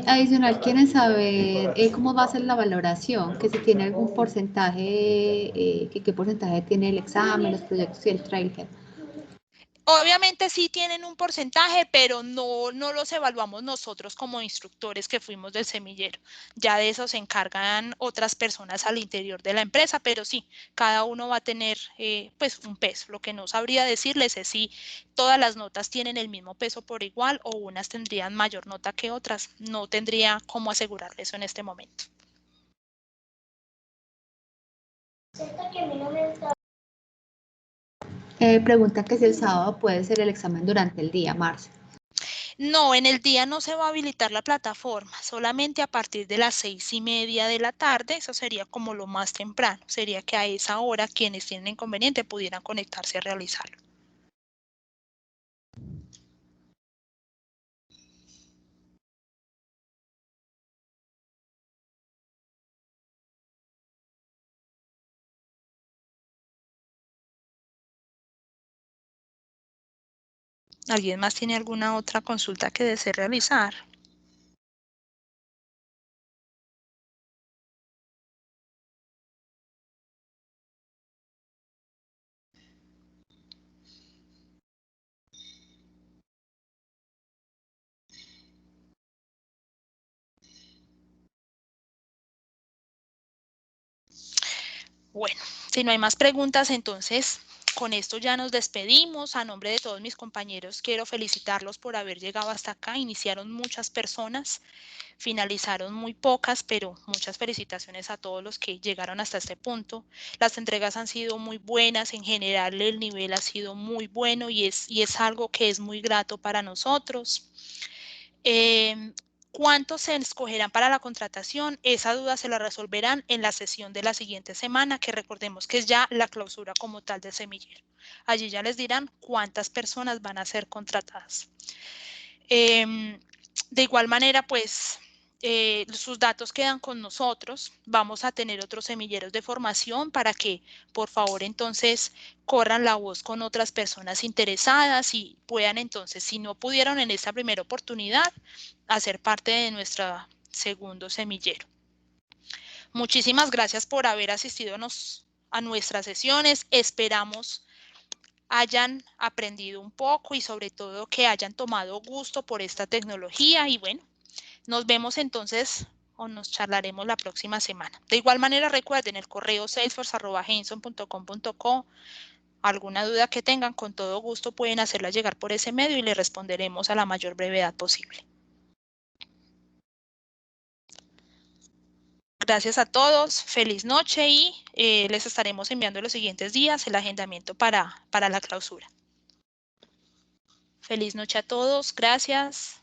[SPEAKER 3] Adicional, quieren saber cómo va a ser la valoración, que si tiene algún porcentaje, qué porcentaje tiene el examen, los proyectos y el trailhead.
[SPEAKER 1] Obviamente sí tienen un porcentaje, pero no los evaluamos nosotros como instructores que fuimos del semillero. Ya de eso se encargan otras personas al interior de la empresa, pero sí, cada uno va a tener pues un peso. Lo que no sabría decirles es si todas las notas tienen el mismo peso por igual o unas tendrían mayor nota que otras. No tendría cómo asegurarles eso en este momento.
[SPEAKER 3] Pregunta que si el sábado puede ser el examen durante el día, Marce.
[SPEAKER 1] No, en el día no se va a habilitar la plataforma, solamente a partir de las 6:30 de la tarde, eso sería como lo más temprano, sería que a esa hora quienes tienen inconveniente pudieran conectarse a realizarlo. ¿Alguien más tiene alguna otra consulta que desee realizar? Bueno, si no hay más preguntas, entonces con esto ya nos despedimos. A nombre de todos mis compañeros, quiero felicitarlos por haber llegado hasta acá. Iniciaron muchas personas, finalizaron muy pocas, pero muchas felicitaciones a todos los que llegaron hasta este punto. Las entregas han sido muy buenas, en general el nivel ha sido muy bueno y es algo que es muy grato para nosotros. ¿Cuántos se escogerán para la contratación? Esa duda se la resolverán en la sesión de la siguiente semana, que recordemos que es ya la clausura como tal del semillero. Allí ya les dirán cuántas personas van a ser contratadas. De igual manera, pues, sus datos quedan con nosotros. Vamos a tener otros semilleros de formación para que, por favor, entonces corran la voz con otras personas interesadas y puedan entonces, si no pudieron en esta primera oportunidad, hacer parte de nuestro segundo semillero. Muchísimas gracias por haber asistido a nuestras sesiones. Esperamos hayan aprendido un poco y sobre todo que hayan tomado gusto por esta tecnología y bueno, nos vemos entonces o nos charlaremos la próxima semana. De igual manera recuerden el correo salesforce@henson.com.co. Alguna duda que tengan, con todo gusto pueden hacerla llegar por ese medio y le responderemos a la mayor brevedad posible. Gracias a todos, feliz noche y les estaremos enviando los siguientes días el agendamiento para la clausura. Feliz noche a todos, gracias.